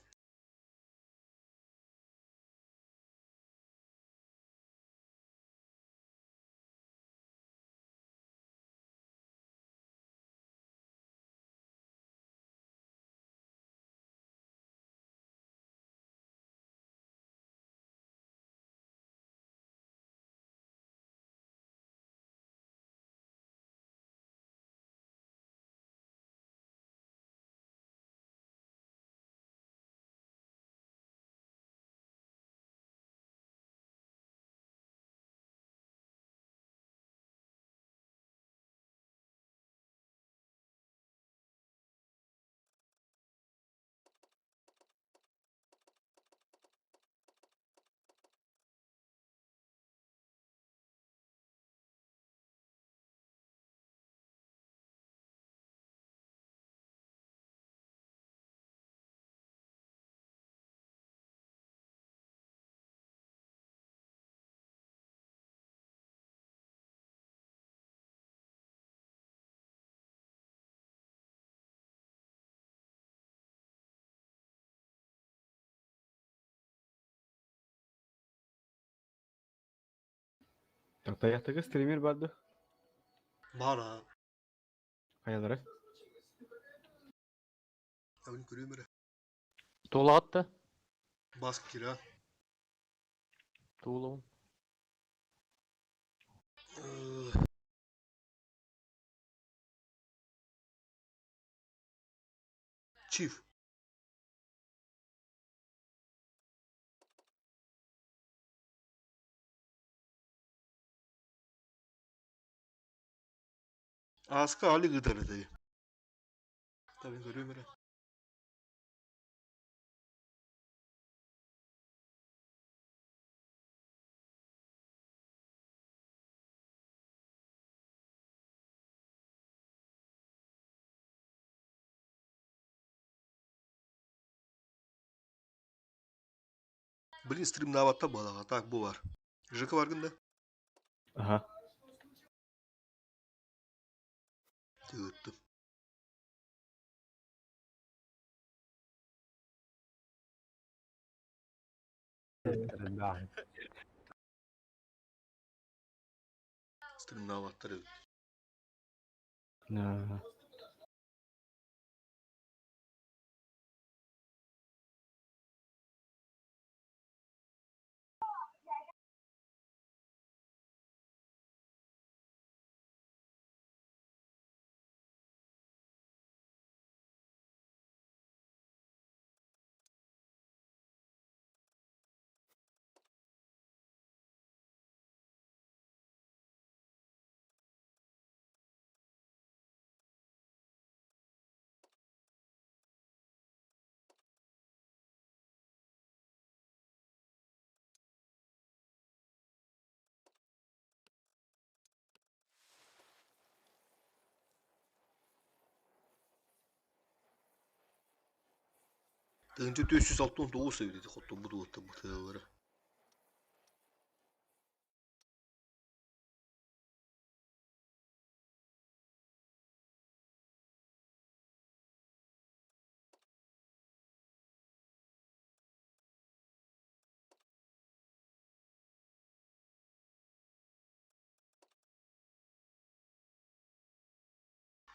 Taqtayaktagi streamer bardı. Bana. Kayalara. Abin görüyor mu? Тула атты. Bas kira. Тулуун. Çift. Aska Ali gıdarı dayı. Tabii görüyor mu? Блин, стрим на аватар был, а так бувар. Жека vargında. Aha. Tığıttım. Stream na avatar evet. Nah. Önce 469 seviydi. Kottu bu da bu tığları.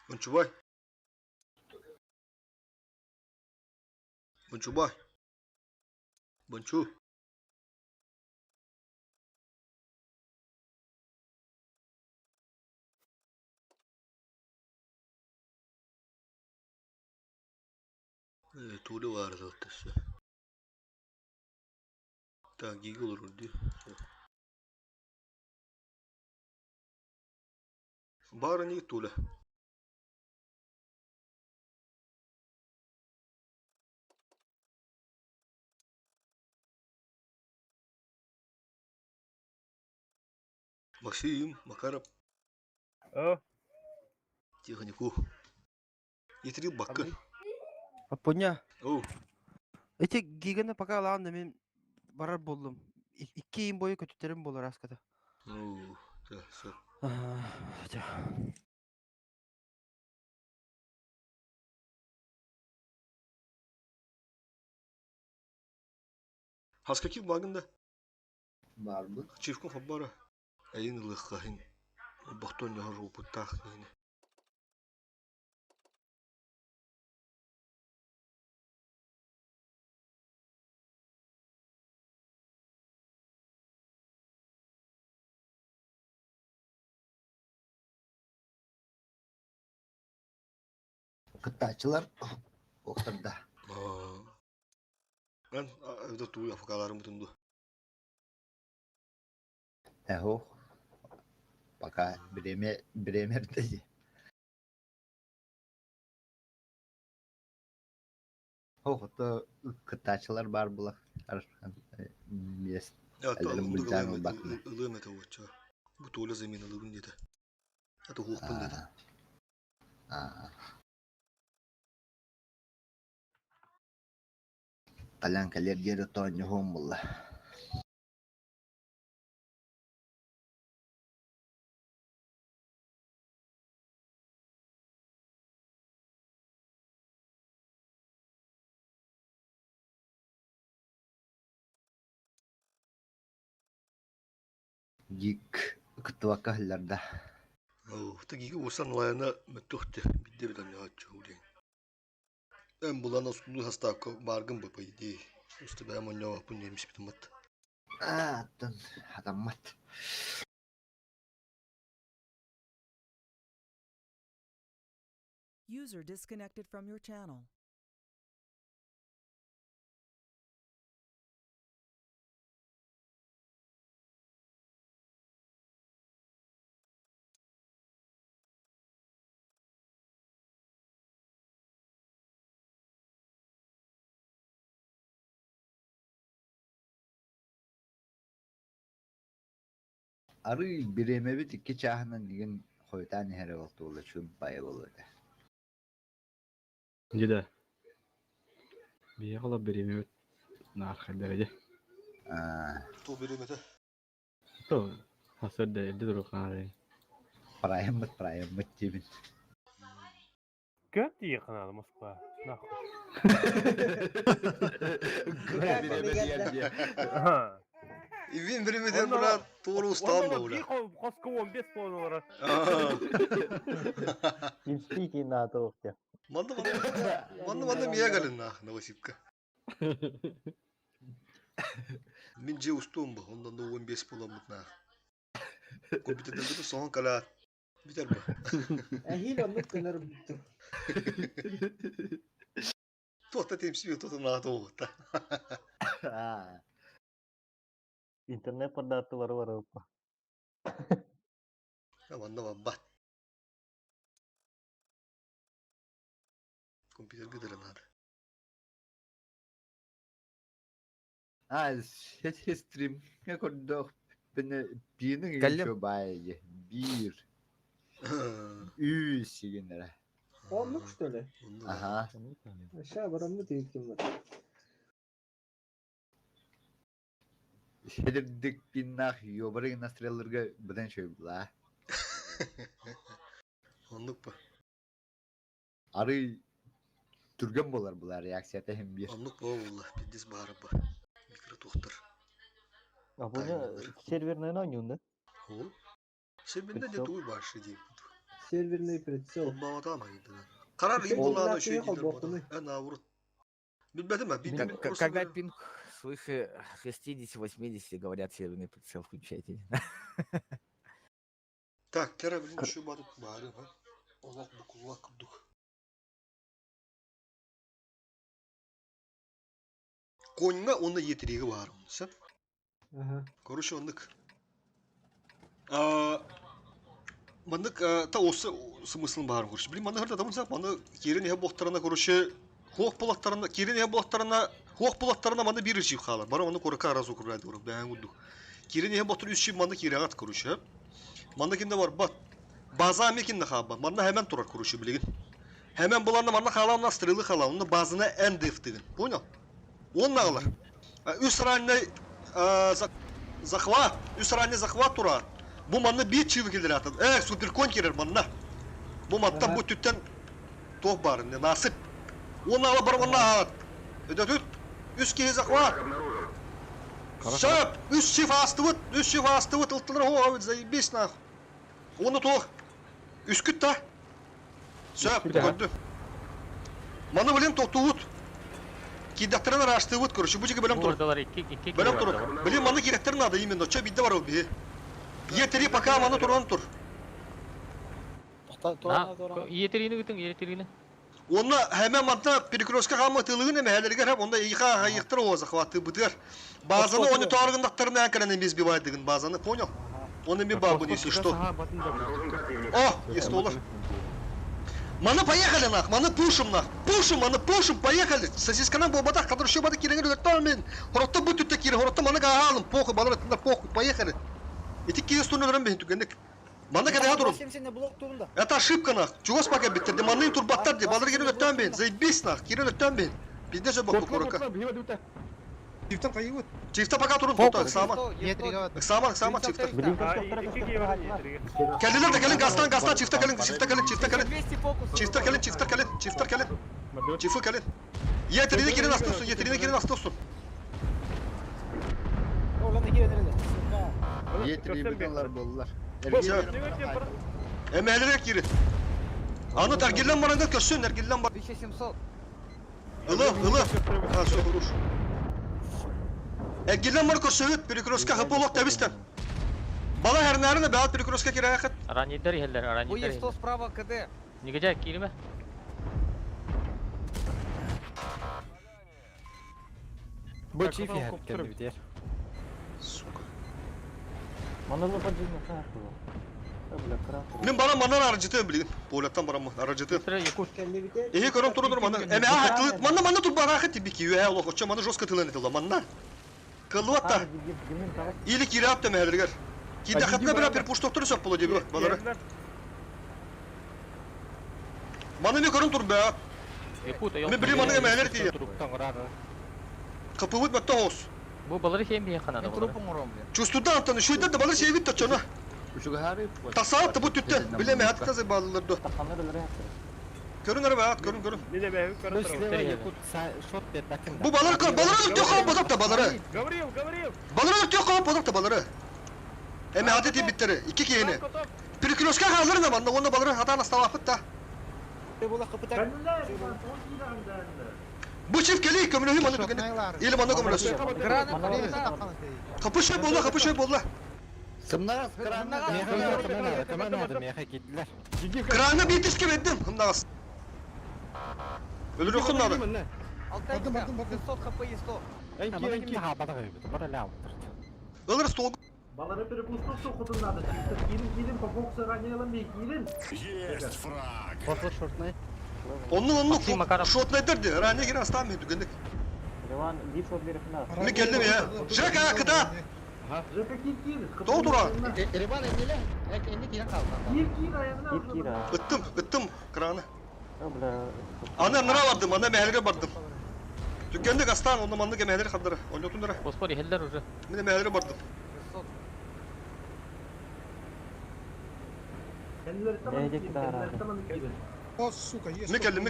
Bunçubay. Bunçubay. Bunçu. Tuğlu vardı ötesi. Daha gigi olur diyor. Bari niye tuğla? Максим, Макаров. Oh, Технику. Етерил бакка. Апоня. Оу. Эти гиганы пока алан мен барар болдум. Икки ин бою көтүтерим болар аскада. Оу. Да, все. Has kakil bagında. Бар бу. Чивкун хаббара. Айын лыххахин. Бахтон яхар рупуттах нейни. Кытачылар оқтырда. Ben evde tuğu afakalarımı tundu. Эхо. Пока бремердеги. Охото кытачылар бар булар. Мес. Ya ta Ellerim ılımdı bıçağın bakma. ılım ete uçça. Bu tuğla zemin ılım dedi. Hatta hukkun dedi. Талянкалер гері тоңы хоң бұлла. Гик күттіваққа хіллерді. Тагиги усан лайына мәттүхті. Бидде бідан яғатчы хулен. En bulana sunduğu hasta bargın babaydı. Usta ben onu yapın demiş bir mat. Аттын адаммат. User disconnected from your channel. Ары биремебит икки чаһынан деген хойтан хере болду улы чүм бай болду. Жеде. Бие кала береме нархы дереже. Tu birimete. То hasır da elde durur kanarı. Прайыммыт жебин. Göt diye kanalı Moskva. Nahul. İvin birimeten buna doğru ustam da ula. Koska 15 puan olarak. Имспики на толке. Manda miye gelin nah Novosibka. Min je ustum bu. Ondan da 15 puan mutna. Kompüterden de son kalat. Biter bu. Ahil anlık kadar bitti. Tuhta temsil tutu nah tuhta. İnternet perdatuları var apa. Manda babbat. Kompüter gidelim hadi. Stream. Я kodok beni birinin Geldim. şobayı. Bir. Üç günlere. Olmuş что ли? Aha. Aşağı varamlı değil kim var. Şedirdik binnah yobarı nasırlarga buden şöyle. Anlık bu. Arı Turgan bolar bular reaksiyete hem bir. Anlık bu valla. Bidiz bağırı bu. Mikro tuhtur. Abone serverine oynuyorsun. О. Sebinde de tuğ başı diyeyim. Serverine pretsel. Olma adam aydı. Karar iyi bulan şey değil. Ana vurut. Bilmedim ben. Bilmedim. Когда пинг свыше 60-80, говорят, северный прицел включайте. Так, kere benim şu barı bari ha. Olak bu kulak kuduk. Koyunga onda yetirigi var onun sen. Aha. Koruş onluk. Mandık ta olsa smıslın bağır koruş. Bileyim mandık hırda adamın sen mandık yerin ya bohtarına koruşu. Hoğuk bulatlarına, yerin ya bulatlarına mandık bir ışık kalar. Bana mandık koraka arazı okur verdi. Ben kuduk. Yerin ya bohtar üç şey mandık yeri agat koruşu. Mandık inde var bat. Baza mekinde haba. Bana hemen turar kuruşu bilgin. Hemen bulandı bana halamla sırılı halamla bazına en deftigin. Bu ne? Он нағылар. Үс ранне захват, үс ранне захват тура. Бу манны бит чивы келдер атын. Суперкон керер манна. Бу маттан бу түттен тоқ бар, не насып. Он ала бар манна алат. Өтөтүт. Үс кеге захват. Шап, үс чиф астывыт, ылтылар о, заебись нахуй. Оны тоқ. Үс күт та. Шап, көндү. Маны білен тоқтуыт. Кидактерин araştığı vut kuruşu. Bu cigi bölüm tur. Oradalar iki Bölüm tur. Bileyim manı kirakterin adı imенно. Çö bidde var o bir. Yeteri paka manı turun tur. Yeteriğini bütün yeteriğini. Onu hemen mantı perikroska kalma tılığın eme helerger hep onda yıka hayıktır o zakvatı bıdır. Bazını onu targındaklarını ankaranın biz bir baydıgın bazını. Понял? Onun bir babı neyse что. О, есть olur. Маны поехали нах, маны пушим нах. Пушим, поехали. Сосисканан болбадак, который еще бады киреңер өттен мен. Хоротта бұт үтте кирен, хоротта маны гаалым. Похуй, балар өттендер похуй, поехали. Итик киес турны өрен бейін түгендік. Маны кәдеға турын. Это ошибка нах. Чугос пока биттерді, маны турбаттар де, балар кирен өттен бейін. Заебись нах, кирен өттен бейін. Bizde же бақы корока. Çiftten kayı vur. Çifte paka turun tutar, sağma. Sağma çifte. Keldiler de gelin gastan çifte gelin. Çifte gelin. Çifte gelin. Yeterine girin astıyorsun. Yetiri bilenler bollar. Emelerek girin. Anı tergillen bana da köşsün, tergillen bana. 1700. Ilı. Ha, soğurur. Gillen Marko Söğüt, Perikroska hıpolok tebisten. Bala her nerede beğat Perikroska kiraya kıt. Aranjitler yeller, Bu aranjitler. есть справа КД. Ne gecek kirime? Bu çift ya kendi biter. Сука. Manalı bacını ha bu. Min bana mandan aracıtı bilin. Polattan bana aracıtı. Sıra yakut. İyi körüm turun manna. Eme ha kılıt manna tur bana kıt bir ki ya Allah koçça manna joska tılın etti manna. Kılvat da. İyilik kira yaptı meherler. Ki de hatna bir per puş sok polo diyor balara. Manna bir körüm tur be. Yakut. Mi bileyim manna meherler diye. Kapı vut batta hos. Bu baları şey mi yakana da bu? Трупом уромлен. Çustudan antanı şu da balar şey bitti çona. Tasavvuf bu tütte. Bileme hat kazı bağlılar do. Körün araba at körün. Bir de be yukarı tarafı. Yakut shot bet bakın. Bu baları yok kapı pozak da baları. Gavriyov. Baları yok kapı pozak da baları. Eme adeti bittiri. İki kiyeni. Bir kiloska hazır da banda onda baları hatan astava da. Bu çift geliyor kömürü himanı tükeni. İyi banda kömürüsü. Kapı şey bolla. Sımnagas Kranı bir diski verdim. Hımnagas. Ölür okun adı. Алтай, 500 хп есть 100. Ölür stol. Балары перепустился кудун надо. Килин по боксу ранелым килин. Есть фраг. Onu şot nedirdi? Rane giren aslan mı tükendik? Ne geldim ya? Şaka akıda. Жека кил. Doğdura. Кил аягына. Ittım kranı. Ana nara vardım, ana mehelere vardım. Tükendik aslan, onda manlık mehelere kadar. Oynatın lira. Fosfor yeller orada. Mine mehelere vardım. 500. O suka yes. Mi kellim.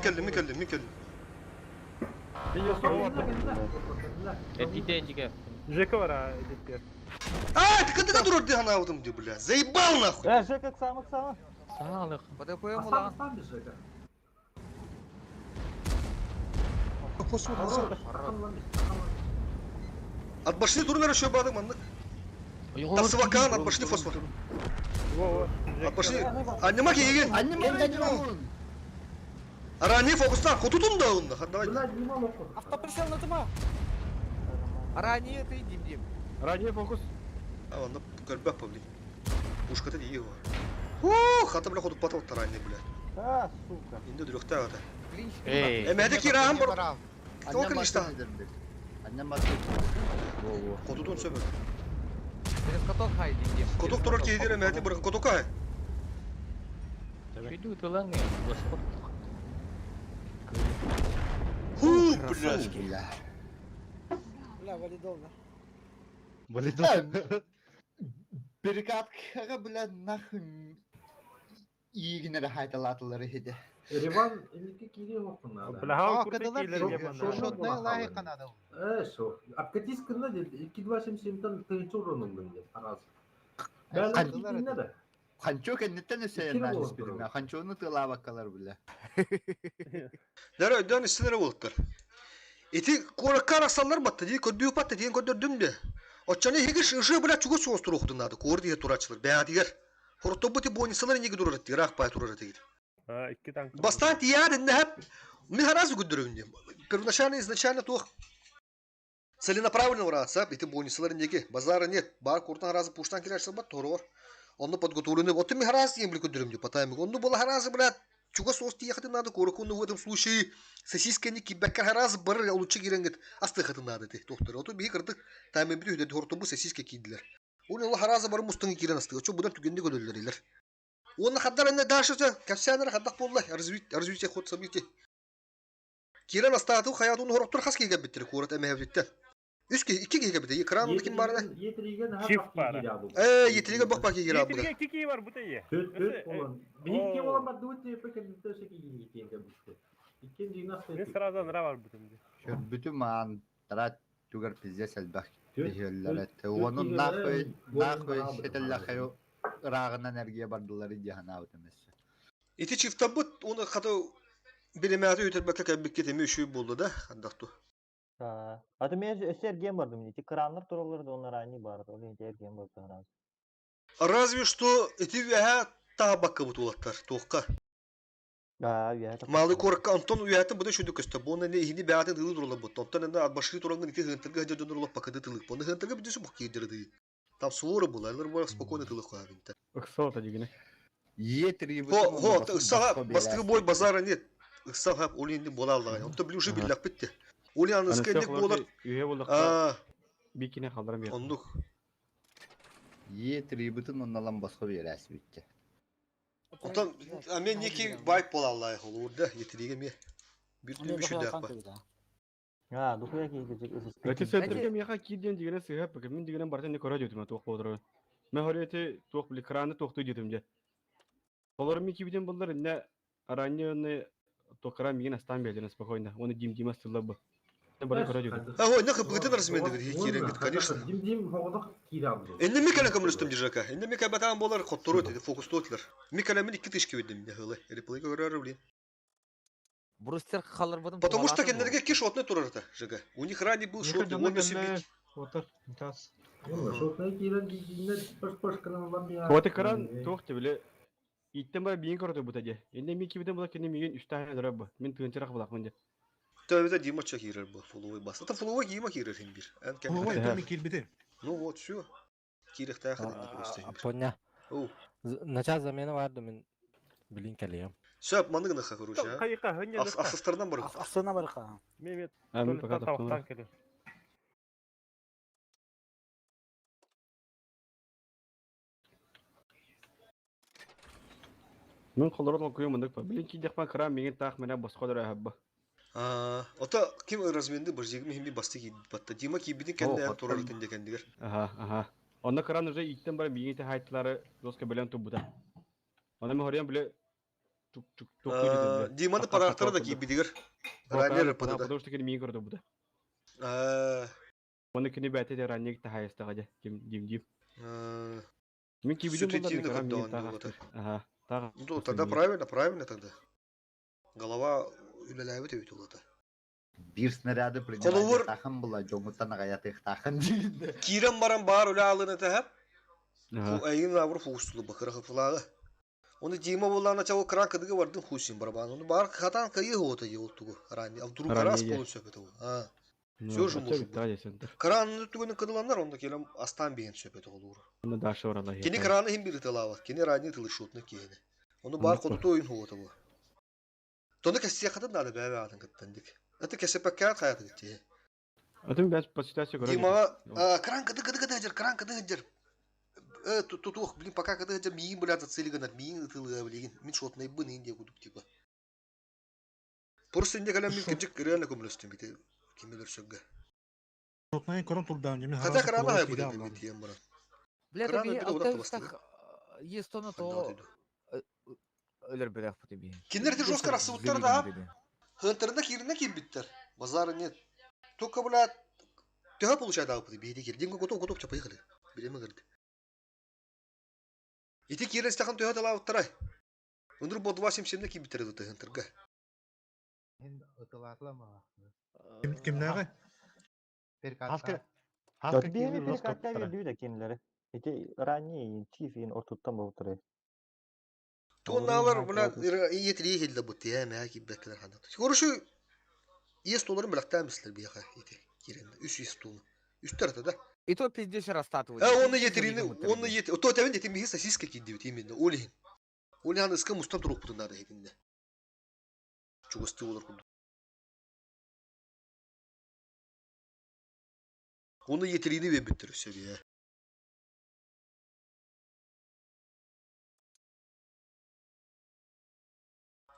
Edite encike. Жека var ha editler. Aa, tıkı durur diye hana avdım diyor bile. Zeybal nahu. Жека самых. Sağlık. ПДПМ уlan. Сам без Жека. Fosfor. Atbaşını durun ara şöyle bağladım manlık. Tası vakan, atbaşını fosfor. Atbaşını. Annema ki iyi. Arani fokustan, kututun da onda. Hadi haydi. Автоприцел нажимай. Ранее ты Дим. Ранее фокус. Ha onda kalbe pavli. Ушката iyi var. Hatta bile koduk pata otlar anne bile. А, сука. İndi dürükte hadi. Ey. Emedeki raham bor. Kalkın işte. Annem bakıyor. Kotutun sömür. Через каток хай Дим. Kotuk durur ki yedir emedi bırakın kotuk hay. Шүйдүү тылаң я, спорт. Ху, блядь. Бля. Бля, валидовна. Перекаткага, бля, нахуй. İğnere haytalatları hedi. Реван илики кири хокун надо. Бляха, курсы килерге мана. Шотная лайка надо. Шо. Обкатись кында дед 2.27'den тыгынчы орунун дед. Араз. Бәлки надо. Kanço kennetten Kiri öseyenler oldu. hiçbirim ya. Kanço'nu tığla bakkalar bile. Dara öden isinere boltlar. Eti korakar asallar battı diye ködüğü battı diye ködürdüm de. Oçanı higiş ışı bırak çukur soğustur okudun adı. Kor diye turaçılır. Ben diğer. Hortobuti boynisalar negi durar etti. Rahpay turar etti. Ha, iki tank. Bastan tiyadın hep. Ми разу güldüründüm. Первоначально изначально то целенаправленно враться, эти бонуслары неге. Базара нет. Бар куртан разы пуштан келерсе бат торор. Онны подготовлены. Вот мы раз им güldüründüm. Потому он было разы, брат. Чуга сости ехать надо. Корокуну в этом случае сосиска не кибекка раз бар лучше гиренгет. Астыхать надо ты, доктор. Вот би кырдык. Таймен бир өйдө хортобу сосиска кийдилер. Оны ла разы бар мустың кирен астыга. Чо будан түгенде көдөлдүлөр. Оны хаддар эне дашыса, капсянер хаддак болла. Развитие ход событий. Кирен астату хаятун хороптур хас кийге биттир курат эмебиттен. 2 кийге битти. Экран ким барына? Yetirigen her Çift var. Yetirigen bak kiyger abi. Yetirge kiki var bu da iyi. Töt olan. Bir kim olan bak duvet yapıken bir şey yiyeceğim de bu. İkinci nasıl? Ne sıradan ne var bu şimdi? Şu bütün man tarat tugar pizza selbak. Tüt, Diyorlar. tüt, Onun tüt, nakoy tüt, şetelle kayo rağın enerjiye bardıları cihana avtamız. Ити чифта бут, оны хаты билемәті өтірбәкі кәбік кетеме үші болды да, қандақту. Аты мен өсер ген барды мен, кранлар тураларды onlar aynı барды, ол ентер ген барды раз. Разве что ити вәһә тағы баққа бұт олаттар, тоққа. Малы корыққа, онтон үйәті бұда шүді көсті, бұны не ихini бәғатын тылы тұралы бұт, онтон әнді адбашығы тұраңын ити ғынтырға ғажа жоныр олап бақыды тылық, бұны ғынтырға бідесі бұқ кейдерді. Там суворы бұл, әлір бұрақ спокойны тылық қоя бінтер. Ыксал тадигине. Етри Ысаға, бастығы бой базары нет. Ысал хап, ол енді бола алдаған. Онты білі ұшы білдақ бітті. Ол яны скендік болар. Үйе болдықта бикине қалдырам ер. Ондық. Етри bütün ondan başka bir yere bitti. Ondan, мен неке байп бола алайық ол орда, етірегі ме. Bir tüm bir şey de yapma. Ha, духуя кийгежек ысыс. Öte söndürge miyaqa kiydiyen digene sığap bakın. Min digenen barten ne kora jötüme toq boduru. Men horiyeti toq bili kranı toqtu jötümce. Олар ми кибиден булдар не араньяны токара миген астан белден спокойно. Оны дим астылабы. Бары кора jötüm. Ой, нахы бытын расмендік хикереңгет, конечно. Дим хоғдық кири абды. Энде мекана камылыстым дижака. Энде мека батан болар коттору dedi, фокустотылар. Мекана мен 2 тышки веддим не хылы. Реплей көрөр блин. Брустер қалар бадым. Потому что кендерге ки шотны турар та, жага. У них ранее был шот, он на себе. Отыр, тас. Шотная кирен дигинер паш каналдан бия. Коты кран тоқты биле. Иттен бара биен көрді бұта де. Енді мен кибиден бұла кені меген 3 тағын дұрап бұ. Мен түгіншірақ бұлақ мұнде. Тәуеде Дима чак кирер бұл, фуловой бас. Это фуловой Дима кирер хин бир. Фуловой Дима кирбиде. Ну вот, все. Кирих тахын енді просто. Поня. Оу. Начал замена vardı men bilin keliyem. Söp mandığı nıxa kuruş ya. Kayıka, hınca nıxa. Asıslardan barı. Астына барқа. Mehmet, Әмін tavuktan пақа таптым. kelir. Мен қолырын ол көйім мұндық па. Білін кейдек кран меген тақ мене бас қодыр әбі. Ота kim разменді бір жегімі химби басты кейді батты. Дима кейбіден кәнді ән турар етінде кәндігер. Ага. Онда кран уже иттен бара меген те хайттылары доска білен тұп бұта. Онда мен хориян біле тук Диманы парақтары да кейбідігер. Ранер пыдады. Потому что кені меген көрді бұта. Оны кені бәте де раннег те хайыстаға де. Дим. Мен кейбіден бұлдар кран меген тағақтыр. Ага. Ну, тогда правильно тогда. Голова үлеләйбі тәуіт олады. Bir snaryadı Koluvur- takım bula jongutan gayatı takım değil. Кирен баран бар үлі алыны тәхәп. Әйін авыр фуғыстылы бақыры қыпылағы. Оны Дима болағына чауы кран кыдығы бардың хусин барбан. Оны бар хатан кайы ғота еуттығы. Рани. А вдруг раз полу сөпеті ол. Все жұмыл. Кранын түгінің кыдыландар, онда келем астан бейін сөпеті олуыр. Оны дашы орала. Кені краны хим бірі тылауы. Кені рани тылы шутны кейені. Оны бар қодыты ойын ғота бұл. Тоны кәсия қатын дады бәбі атын кыттандик. Это кәсепәккәт қаяты кітті. Атым бәс по ситуация көріп. Димаға кран кыды жер. тутух, блин, пока когда я миин, блядь, целиган от миин, тылы, блин, мин шотный бын инде кудук, типа. Просто инде калям мин кенчек реально кумлёстым, бите, кимелер шагга. Шотнайын көрөн турдан жеме Хотя харасы крана кулуга хай тиде будет, аллам. бите, брат. Бля, Крана таби биде удак табастыгы. алтавыстах естоны то Хандатыйду. өлөр берек по тебе. Киндер те жестко рассылыптар да, хынтырында кирine кирбиттер. Базары нет. Только, блядь, тёга получает алпыды, бейди кир. Деньги готов чапай хали. Береме кырды. Ити кирен стахан тёга тала уттарай. Өндөр бод 277 кирбиттер это хынтырга. Кимнәгә? Haskı bir perkatta verdiği de kendileri. İşte ранее çiftliğin ortadan balıktırıyor. Тонналар, блядь, иетри хилде бут я мя киббеклер ханда. Хорошо. Есть доллар блактан мислер бияха ити кирен. 300 тонн. Үстәрдә да. И то пиздец расстатывают. Оны етерини, оны ет. То тәвен детим бихи сосиска кидди бит именно. Олин. Олин ыскы мустан турук бутында да хетинде. Чугысты олар куду. Оны етерини ве биттер сөбия.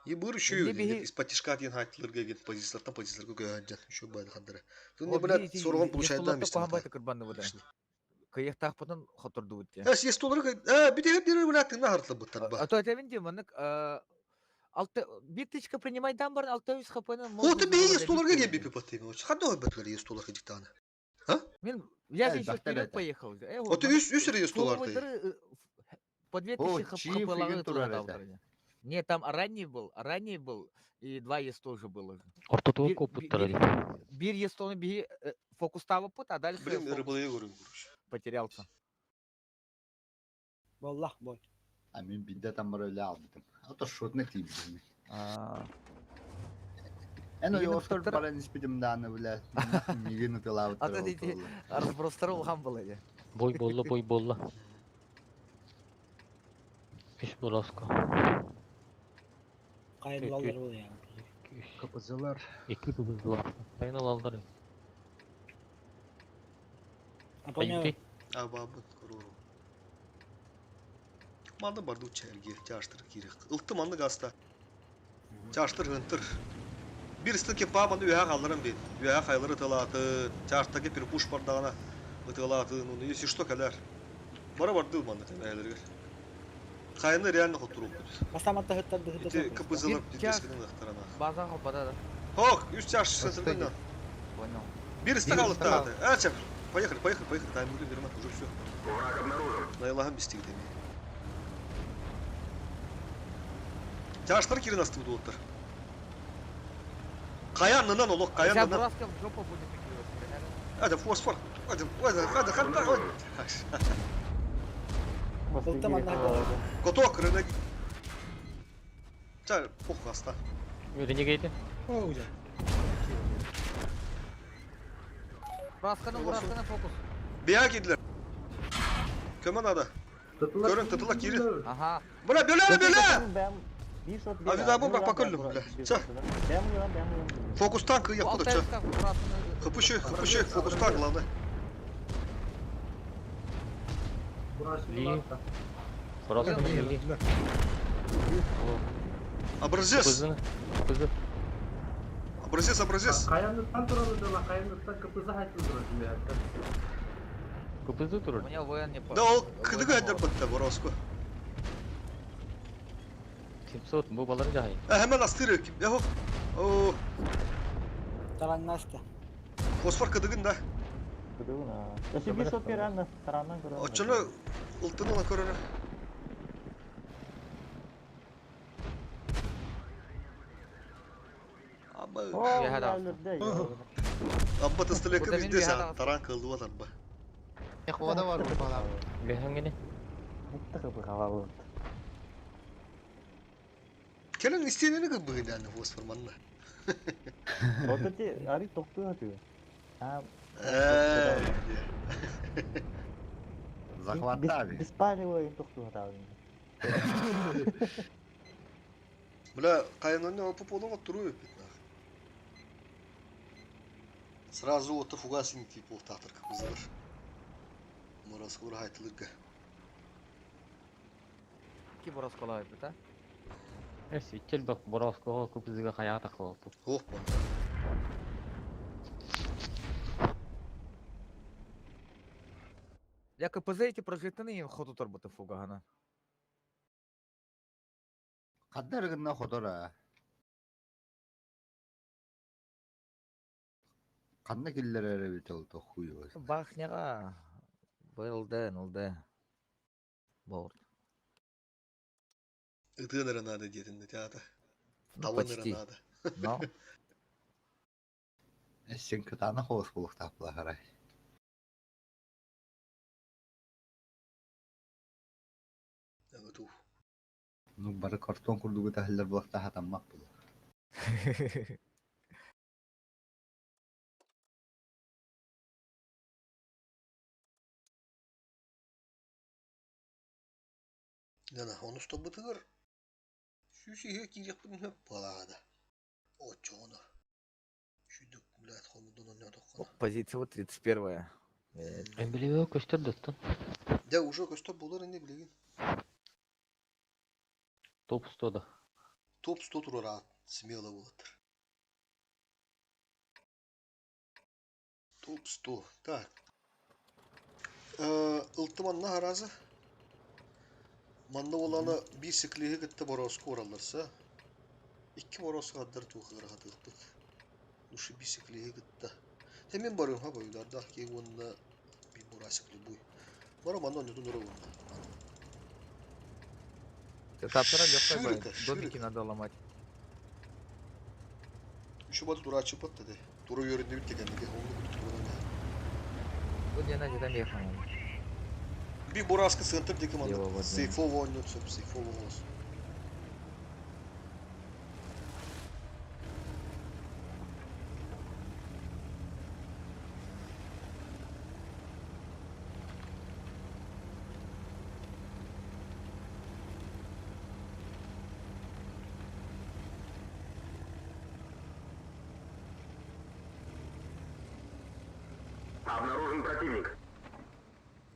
И быр шүй из-под тишка тиен хаттыларга ген позицияларга көйәнҗән. Шу байды хандыра. Тунне белән сорган получает да мистер. Кыяктак потом хотурду бит. Есть доллар. Бите бир белән тыңна хартлы буттан ба. А то это винди монык алты битичка принимайдан бар 600 хпны. Вот би 100 долларга ген бипи потыйм. Хадо бетлер 100 долларга диктаны. А? Я же еще вперед поехал. Вот ты 100 доллар ты. По 2000 хп. Нет, там ранний был, и 2 есть тоже было. Ортотук копуттар. Бир есть он би фокус става пут, а дальше Блин, рыбалай görün. Потерялся. Валлах бой. А мен бидде там бар öyle aldım. O da şutne tiydi. En o yoktur bana nispetinde anı bile. Migini telavet. А то эти разбростерол хам было ya. Бой болла. Пиш бураско. Кайрылалар бул ya. Kapıcılar. Iki kızlar. Sayın alanlar. Апоня. Абабы корору. Манда барды учерге, чаштыр кирек. Ылтты манды гаста. Чаштыр хынтыр. Bir stike pamanda üye kalırım ben. Üye kayları tılatı. Çarşıdaki bir kuş bardağına tılatı. Onu yüzü şu kadar. Bana vardı manda temeleri. Kayını реально oturup. Бастаматта хыттарды. İti kıpızılıp dizginin ıhtırana. База хопада. Hok, 3 çarşı sözünden. Понял. Bir stike kalıp tılatı. Açıp. Поехали. Тайм буду вермат уже все. Найлахам бистик демей. Çarşıları kirin astı bu dolutlar. Kayanından oluk, kayanından. Сейчас Бурасков в жопу будет играть. Hadi fosfor. Hadi. Готов, рынок. Çay, pok hasta. Öğrenci geydi. Бурасканы фокус. Biya girdiler. Kömen ada. Görün tıtılak giri. Ага. Bıra böyle. Ben bir shot bir. Abi daha bu bırak bakalım. Çay. Ben vuruyorum. Fokus tankı yapıldı çay. Kapışı. Fokus tankı lan. Burası mı? Образец. Образец. Kayanlıktan duralım da kayanlıktan kapıza haytıldır ya. Kıpızı durur. У меня воен не Да ол кыдыгы әдер бітті Бороско. 700 bu baları cahil. Hemen astırıyor kim? Yahu. Oo. Тараннаста. Fosfor kıdıgın da. Kıdığın ha. Yaşı bir shot bir anda. Tarandan kırıyor. Açını ıltını la körünü. Ama Я гадал. abba tıstılı kız bizde sen. Taran kıldı vatan ba. Yahovada var bu falan. Göğen gene. Bitti kapı havalı. Kelin isteyeni kıbbı yani fosfor manla. Ortacı Arif doktor atıyor. Ha. Захват abi. Беспалевый доктор atıyor. Бля, кайнан не попало оттуруyor питна. Сразу вот фугасный тип вот татар кызылır. Морас хур хайтылырга. 2 бороскола айпыт, а? Иттел бак Боровского купизига хая такылды. Ох, манна. Я КПЗ эти прожитаны ходу торботы фугагана. Каддар гынна ходора. Канна киллер бит ол тохуй. Бахняга БЛД, НЛД. Баур. Ытыыныры надо детинде театр. Ну, Талыныры почти. надо. Но. Сен кытана хос булук тапла харай. Агыту. Ну бары картон курдугу тахиллер булакта хатаммак булу. Яна, onu stopbıtır. Şüşüye kirek bunu hep balada. O çoğunu. Şüdük blad komudan onu dokana. Позиция вот 31-я. Эмблеме көстөрдөттүн. Ya уже köstop bulur ne bileyim. Топ 100'da. Top 100 turur rahat. Смело buluttur. Top 100. Так. Iltımanla harazı. Manda olanı bir sikliğe gitti Borosku oralarsa. 2 Borosku kadar tuğları hatırdık. Uşu bir sikliğe gitti. Hemen barım ha boylarda ki onunla bir Borosikli boy. Bana manda onu tunura onunla. Тапсыра жокпой Ширика, бай. Домики ширика. надо ломать. Uşu batı dura açıp attı de. Dura yöründe bitti kendine. Onu bitti buradan ya. Вот я на этом ехал. Bir Boroskı sığıntır dikim Yo, anladım. what Seyfovo oynuyorsun. Seyfovo olsun. Обнаружен противник.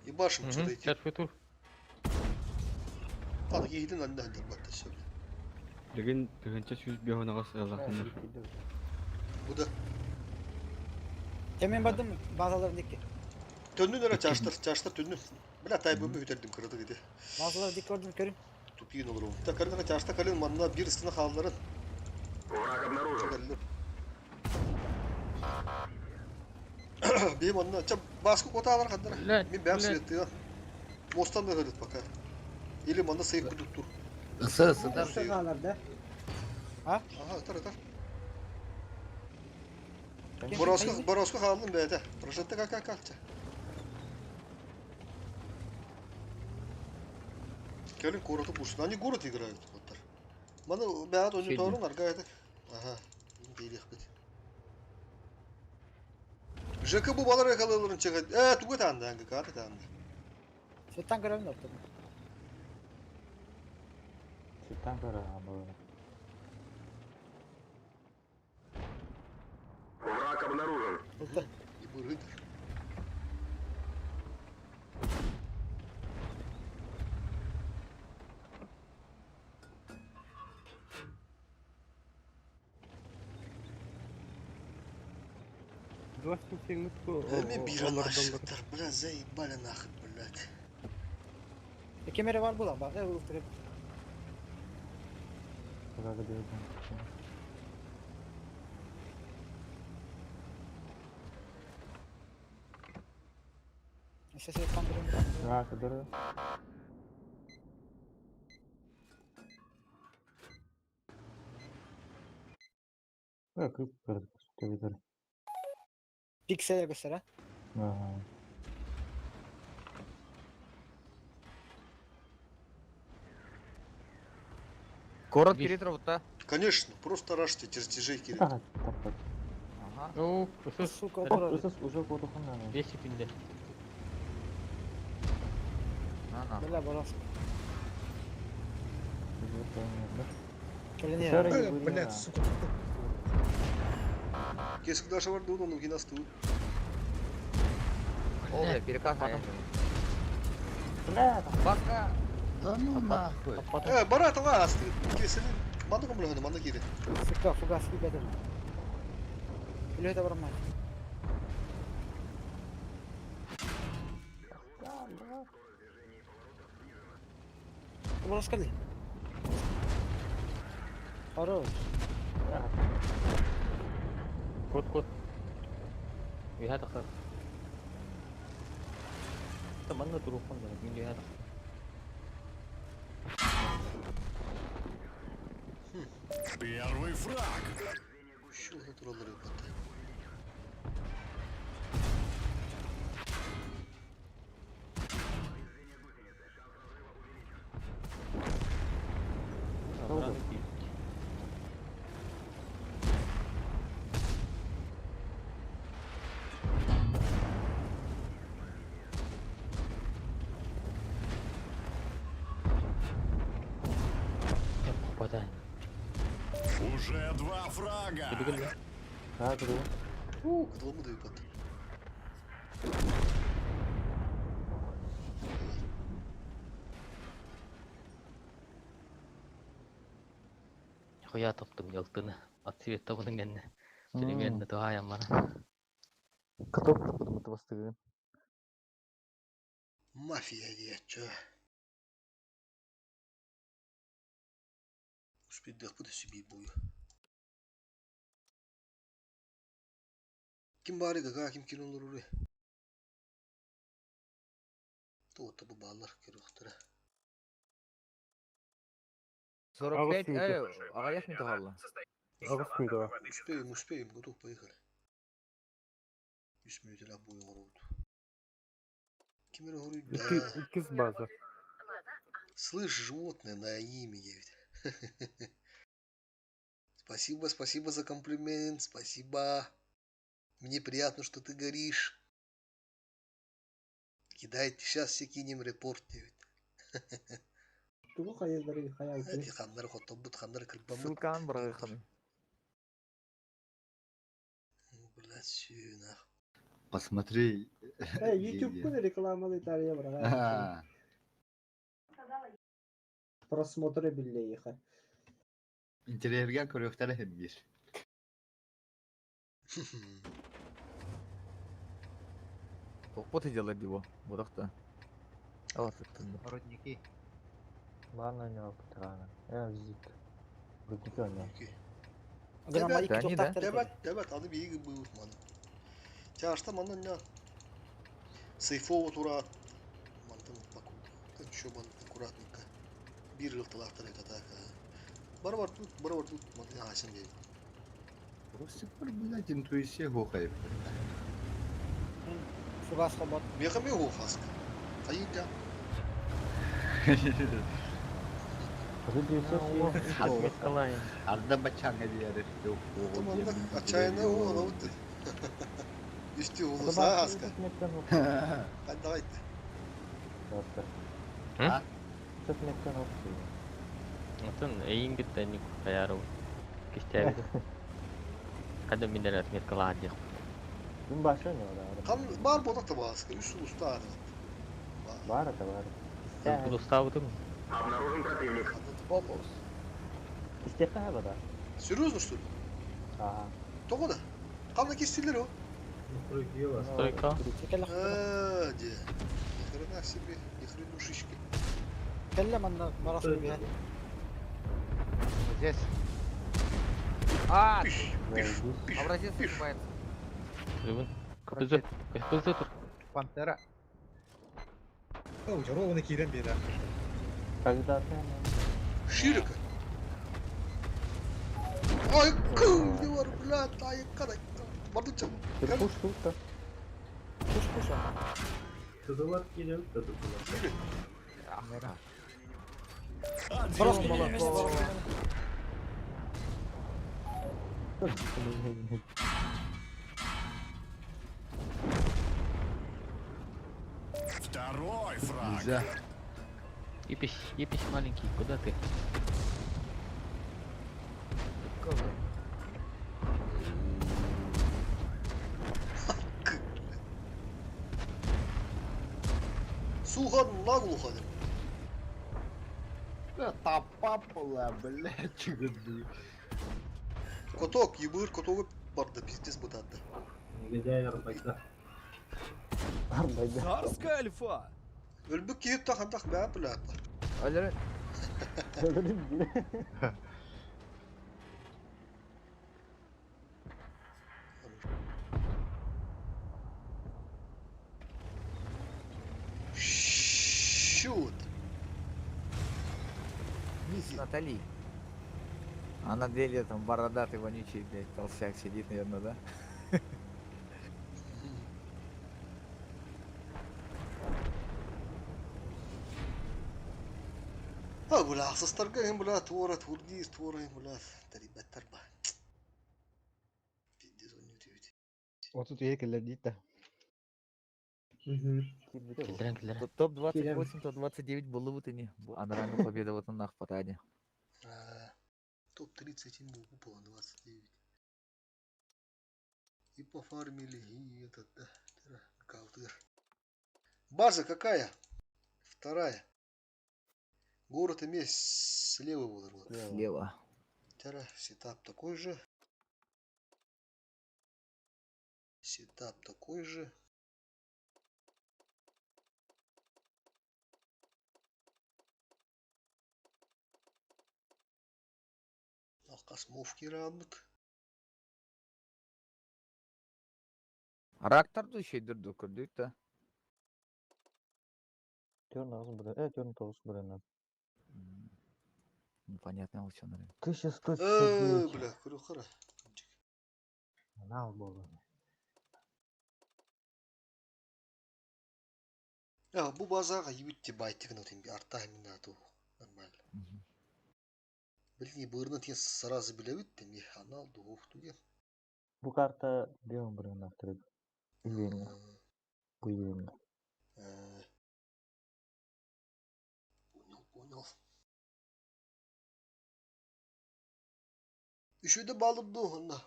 И башим şurada iki. Серфиту. Al yiğidin önüne hındır battı söyle. Деген тыгынча сүз беонагас язакындар. Bu da. Hemen badım bazıları dikki. Tönün öyle çarştır tönün. Bila tay böbü hüterdim kırdı gidi. Bazıları dik gördüm körüm. Tupiyin olur o. Ta karıdana çarşta kalın manna bir üstüne halların. Враг обнаружен. Benim manna çab baskı kota alır kadar. Lan, Mi ben lan. sıyıttı ya. Mostan da hırıt baka. Eli manna sayık kuduttur. Isı ısı da. Sakalarda. Aha atar atar. Boroska halın be de. Projette kalça. Келin korutu bursun. Hani город играют вот. Mana beğat önce torunlar gayet. Aha. Değil yakıt. Jaka bu balar yakalarların çıkar. Tuğut andı hangi kağıt andı. Sütten görevim yoktu. Sütten kara abi. Враг обнаружен. İbu rıdır. Hemen bir anlaştılar. Biraz zaybala nakıt blad. Kemeri var bu lan bak. Ultra. İşte sütten görevim. Ya kadar. Bakıp kırdık. Tabii. Piksel göster ha. Город перетрут, да? Конечно, просто рашьте чертежей кирит. Ага. Ну, Сука, Уже kodukun yani. 5 секунde. Ага. Böyle boros. Kelini Ай, ya. блядь, сука. Kesik daşı var doğdu onun kinası doğdu. О, перекат. Бля, Пока. Да ну нахуй. Барат ала асты. Кесini. Manda kumulağını manda geri. Sıkka fugas gibi dedim. Öyle de varım. Burası geldi. Хорош. Kut. Lihat akhir. Teman nggak turun dari lihat. Первый фраг. Şu hatırları yapatı. Уже 2 фрага. Kıdılımı da yapatı. Хоя топтым ялтыны. От цвета бұның кәнне. Переменді туғайам бана. Кытоп бұдым бастығын. Мафия дiyet çö. Успеть bu da sübi boyu. Kim bari gaga kim olur oraya. Tuğta bu bağlar kırıktır. 45, ағаяқ мен тұғалла. Успеем, готов, поехали. 100 минут бою город. Кемер говорит, да. Икис база. Слышь, животное на имя. Спасибо за комплимент, спасибо. Мне приятно, что ты горишь. Кидайте, сейчас все кинем репорт. Hadi kanları hotobut kanları kırpamı. Сылкан бұрағықын. Блядь, сюна. Посмотри. YouTube-ку рекламалы тария бұрағықын. Просмотры биллейха. Интерьерген көрөктері hem bir. Тоқпоты делать его. Бұдақта. Аласыктынды. Родники. Mana ne yaptı abi? Ya zik. Rütük oynuyor. Evet, adı bir iyi bu man. Çağırsa mandan ne? Сейфово тура. Мантан паку. Как еще ман аккуратненько. Bir yıltılar tarika taka. Бар тут, мантан асен değil. Просто, блядь, интуиция хохает. Fugas kapat. Мехами хофаска. Кайда. Hazmet kalayım. Arda bachang ediyor. Tamam da açayına o oldu. İşte olursa aska. Hadi haydi. Ha? Tutmaktan olsun. Atın eğin gitti ni kayar o. Kişte. Hadi minden atmet kalayım. Gün başa ne oldu? Kan bar bodak da baskı. Üstü usta adı. Var da var. Sen usta oldun mu? Обнаружен противник. Опус. İsteka ha bada. Серьезно что ли? Ага. Только да. Там накистили его. Стройка. Де. Ни хрена себе, ни хренушечки. Kellem anla marasını bir. Здесь. А, Пиш, пиш, пиш. образец пиш. снимается. Рыбын. Капызы. Капызы тур. Пантера. Очарованный кирен бері. Когда-то. Широко. Ай, кыл, не var, блядь, ай, кадай. Бардыча. Пуш тут. Kuş. Тыдылар келем, тыдылар. Yürü. Burası geliyor. Второй фраг. Нельзя. Епись маленький, куда ты? Сухан наглухо. Таппап була, блядь, чыгынды. Коток, ебыр, котогы барды, пиздец бутады. Негедяйлар пайда. Царская альфа! Өлбүк киіп тақандақ бә біләді. Өлөрүн. Шут. Натали. А на деле там бородатый вонючий, блядь, толстяк сидит, наверное, да? Ha bu laksızlarga hem bula tuğra turdiyiz tuğra hem bula taribetler ba. Piddiz oynuyor diyor. 32 келер дейді да. Килдерен. Топ 28, топ 29 было вот и не. Анарами победа вот на хватание. Топ 30 ему было 29. И пофармили, и этот, да, каутер. База какая? Вторая. Город имеет слева был. Слева. Тера, сетап такой же. Сетап такой же. Космовки работают. Рактарды şeydirdi gördük de. Тёрн тоғыз бірінен. Непонятно вообще, наверное. 1169. Бля, курухара. Нал болды. Ya bu bazaga yibitти байтыгын өтем арта именно ату нормально. Білге бұрны тез сразу білебіт те ме анал дух туген. Бұл карта бең бірін ақтырып. Үйенгі. Бұл үйенгі. Понял. Еще да балып ду онда.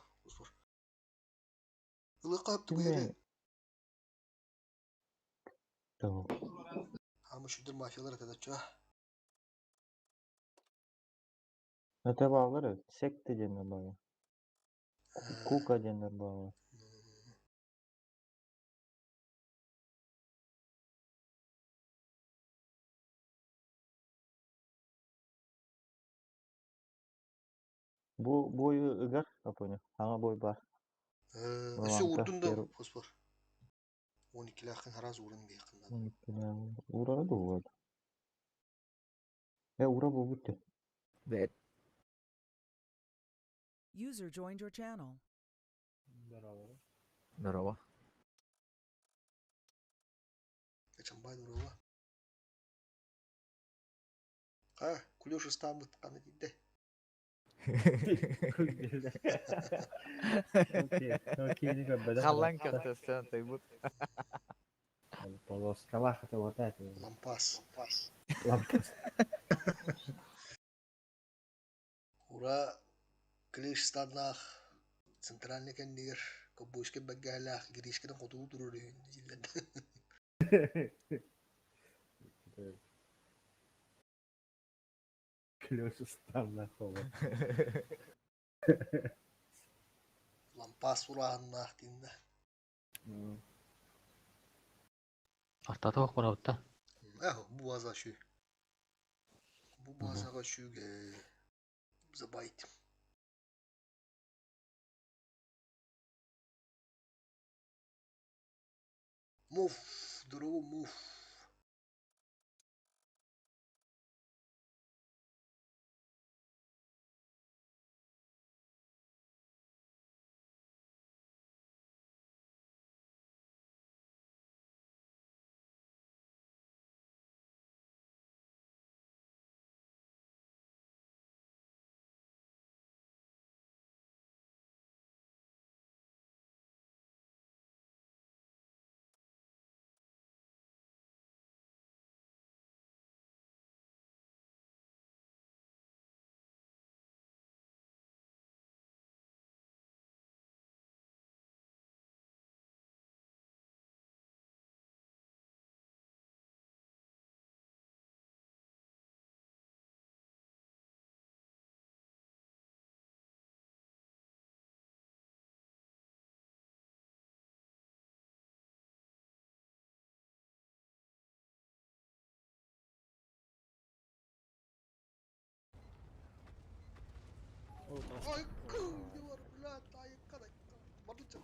Ылықап түгере. Ama şudur mafyalara kadar çağ. Öte bağları sekte cennet bağı. Kuka cennet bağı. Bu boyu ıgar apını. Hana boy var. Все урдunda fosfor. 12 lakın haraz urun bir yakından. Uğradı bu var. Uğra bu bitti. Evet. User joined your channel. Здорово. Geçen bay durova. Ha, kulyoş İstanbul kanı değil. Халан köftesinden taybut. Lampas. Ура, клеш станах, центральный кондир, кобушки багалах, гришкина хоту туруры. Клёшистан хова. Lampas uranах dinde. Артата бак барабыт да. Bu baza şu. Bu bazaga şu забайт. Муф, здорово, муф.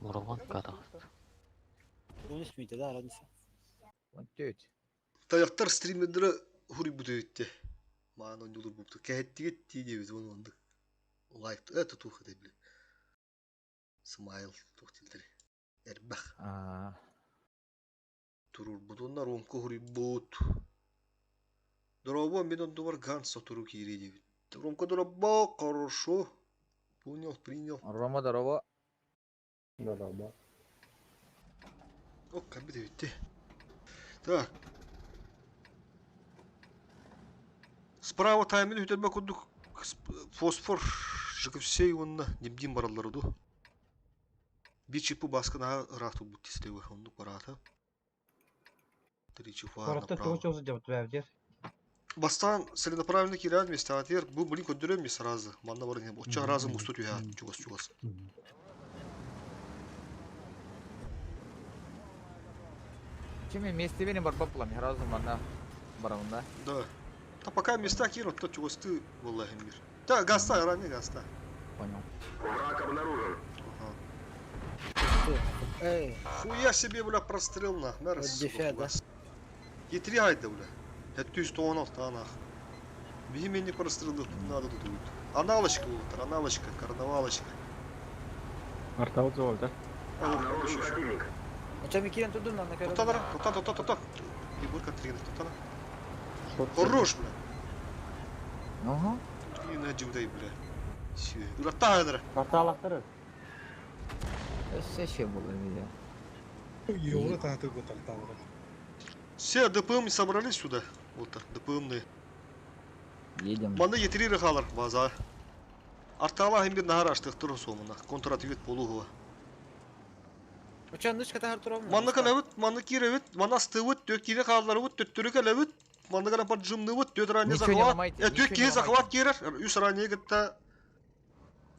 Мургон ката. Таяқтар стримердері хури бұтөйітті. Маған он жылыр бұпты. Кәттігет дейдебіз оны ондық. Лайфты әті туқы деп біле. Смайл тоқтелдері. Әрбәқ. Турur бұдонлар онқы хури бұт. Дұрабы мен онды бар ганса тұру кейре дебіт. Ромка дұрабы, хорошо. Понял, принял. Рома, здорово. О, кәбі дебітті. Так. Справа таймен өтербе күндік фосфор жығыпсей онына немден баралары ду. Bir чипы басқына ұрақту бұтты істеуі, ондық бараты. Три чипа направо. Бастан целенаправленно киряд вместе, а теперь был блин көндірем мен сразу. Манна барың, отча разы мұсты түйа, чугас. Чем вместе верим барбаплам, разу манна барамында. Да. А пока места кинут, то чего ты, валлахи мир. Да, гаста, ранее гаста. Понял. Враг обнаружен. Хуя себе, бля, прострел на. И три айда, бля. Это ты что он останах. Беги меня прострелил, надо тут. Аналочка, вот, аналочка, карнавалочка. Артаут зол, да? Обнаружен противник. Тот. И будет Катрина, тот. Хорош, бля. Ага. И на джудай, бля. Все. Уратайдер. Карталақтыры. Все было меня. Евро танты год алтавра. Все ДПМ собрались сюда. Вот так, ДПМные. Едем. Манда етри рахалар базар. Артала химбир нахар аштық тұры соңына. Контративет болуға. Манда кана өт, манда кире өт, манда сты өт, тök кире қалар өт, төттүрі кәлі өт. Манда кана пар жымны өт, төт ране захват. Тök кире захват керер. Үс ране гітта.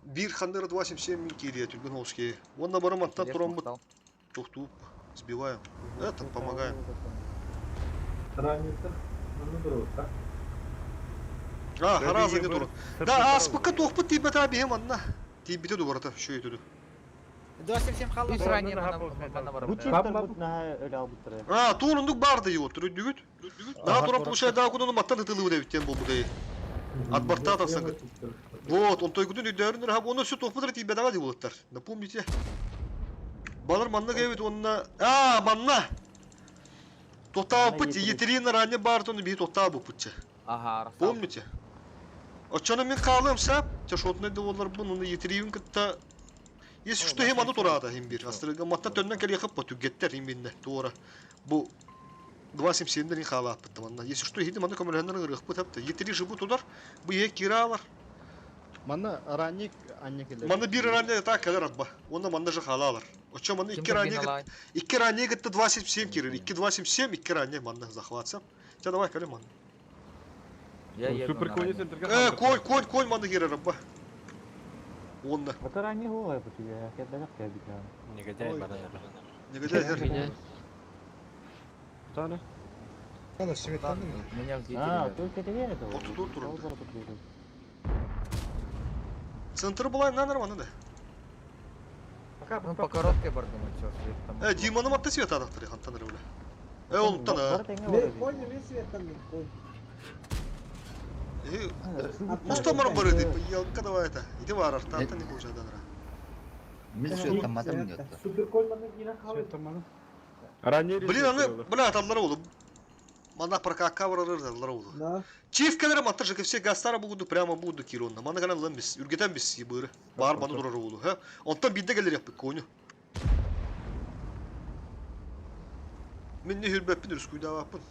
Bir хандыр 27 мин кире, түрген олшке. Онда барым аттан тұрам бұд. Тоқтуып, сбиваем. Это помогаем. А, хараза не турат. Да, аспыққа тоқпы тибет абием анна. Тибете дубарата, шо етуді. 27 халла. Үс ране манна барамында. А, туылындық барды еу, түрүдігіт. Daha турам получай daha күнінің маттан ұтылығы дәвіттен бұл бұдай. Отборта атасың. Вот, он той күнін өйдәрін ұрап, оны все тоқпыдыр тибет аға деп олаттар. Напомните. Балар манна кәйбет онына... А, манна! Тоқтау пыт, етерин ране барды оны бейт тоқтау бұл пытча. Ага, помните? Отчаны мен қалым сәп, тешотнайды олар бұн, оны етерин кітта... Если что, хем аны тұрады, хем бір. Астырыға матта төннен кәлі қып ба, түгеттер хем бенне, туора. Бұл 27-ден қала аппытты манна. Если что, хем аны көмірәнлерін ұрық бұт әпті. Етери жыбы тұдар, бұл ек киралар. Манна ранник анне келер. Манна бір ранне так кәлер абба. Оны манна жы қалалар. Отча манна iki ранне гітті 27 керер. 2-27, 2 ранне манна захватсам. Тя давай кәлі манна. Супер кони центрга. Конь манна керер абба. Онна. Это ранний голый по тебе, я даже кэбика. Негодяй баран. Негодяй хер. Таны. Надо светланы. Меня в только это верит. Тут туру. Центр была на нормально, да? Ну, по коробке бардым, чё, Диманың атты свет адақтыр, хантан рөвлі. Он тана. Устамар бары деп, елка давай это. Иди бар, артан не получай дадыра. Мен светамадым нет. Блин, аны, бля, аталары олу. Мана прокакка баралары олу. Чиф кәлерім аттыр жеке все гастары бұғыды, прямо бұғыды киронна. Мана ғана лым біз, үргетен біз ебірі. Бар баны дұрары олу. Онтан бидде кәлер яппы, көні. Мен не хүрбәппін үріс көйді аваппын.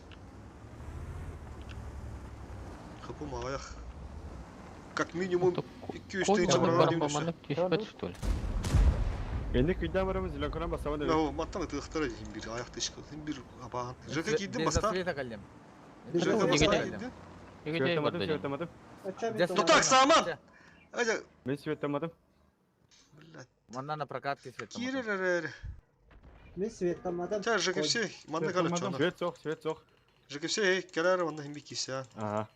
Хапым ағаяқ. Как минимум 200 тыңчы баралар деймдесі. Енді көйді барамыз, зеленконан басауын өй. Маттан ұтықтары дейм бір, аяқты ішкі. Дейм бір абаған. Жеке кейдім баста. Светамадым. Тутак, Саман! Мен светамадым. Манна на прокатке светамадым. Кирер. Мен светамадым. Ча, жеке все, манны қалып чана. Свет соқ. Жеке все, кәрәрі ванна химби кися. Ага.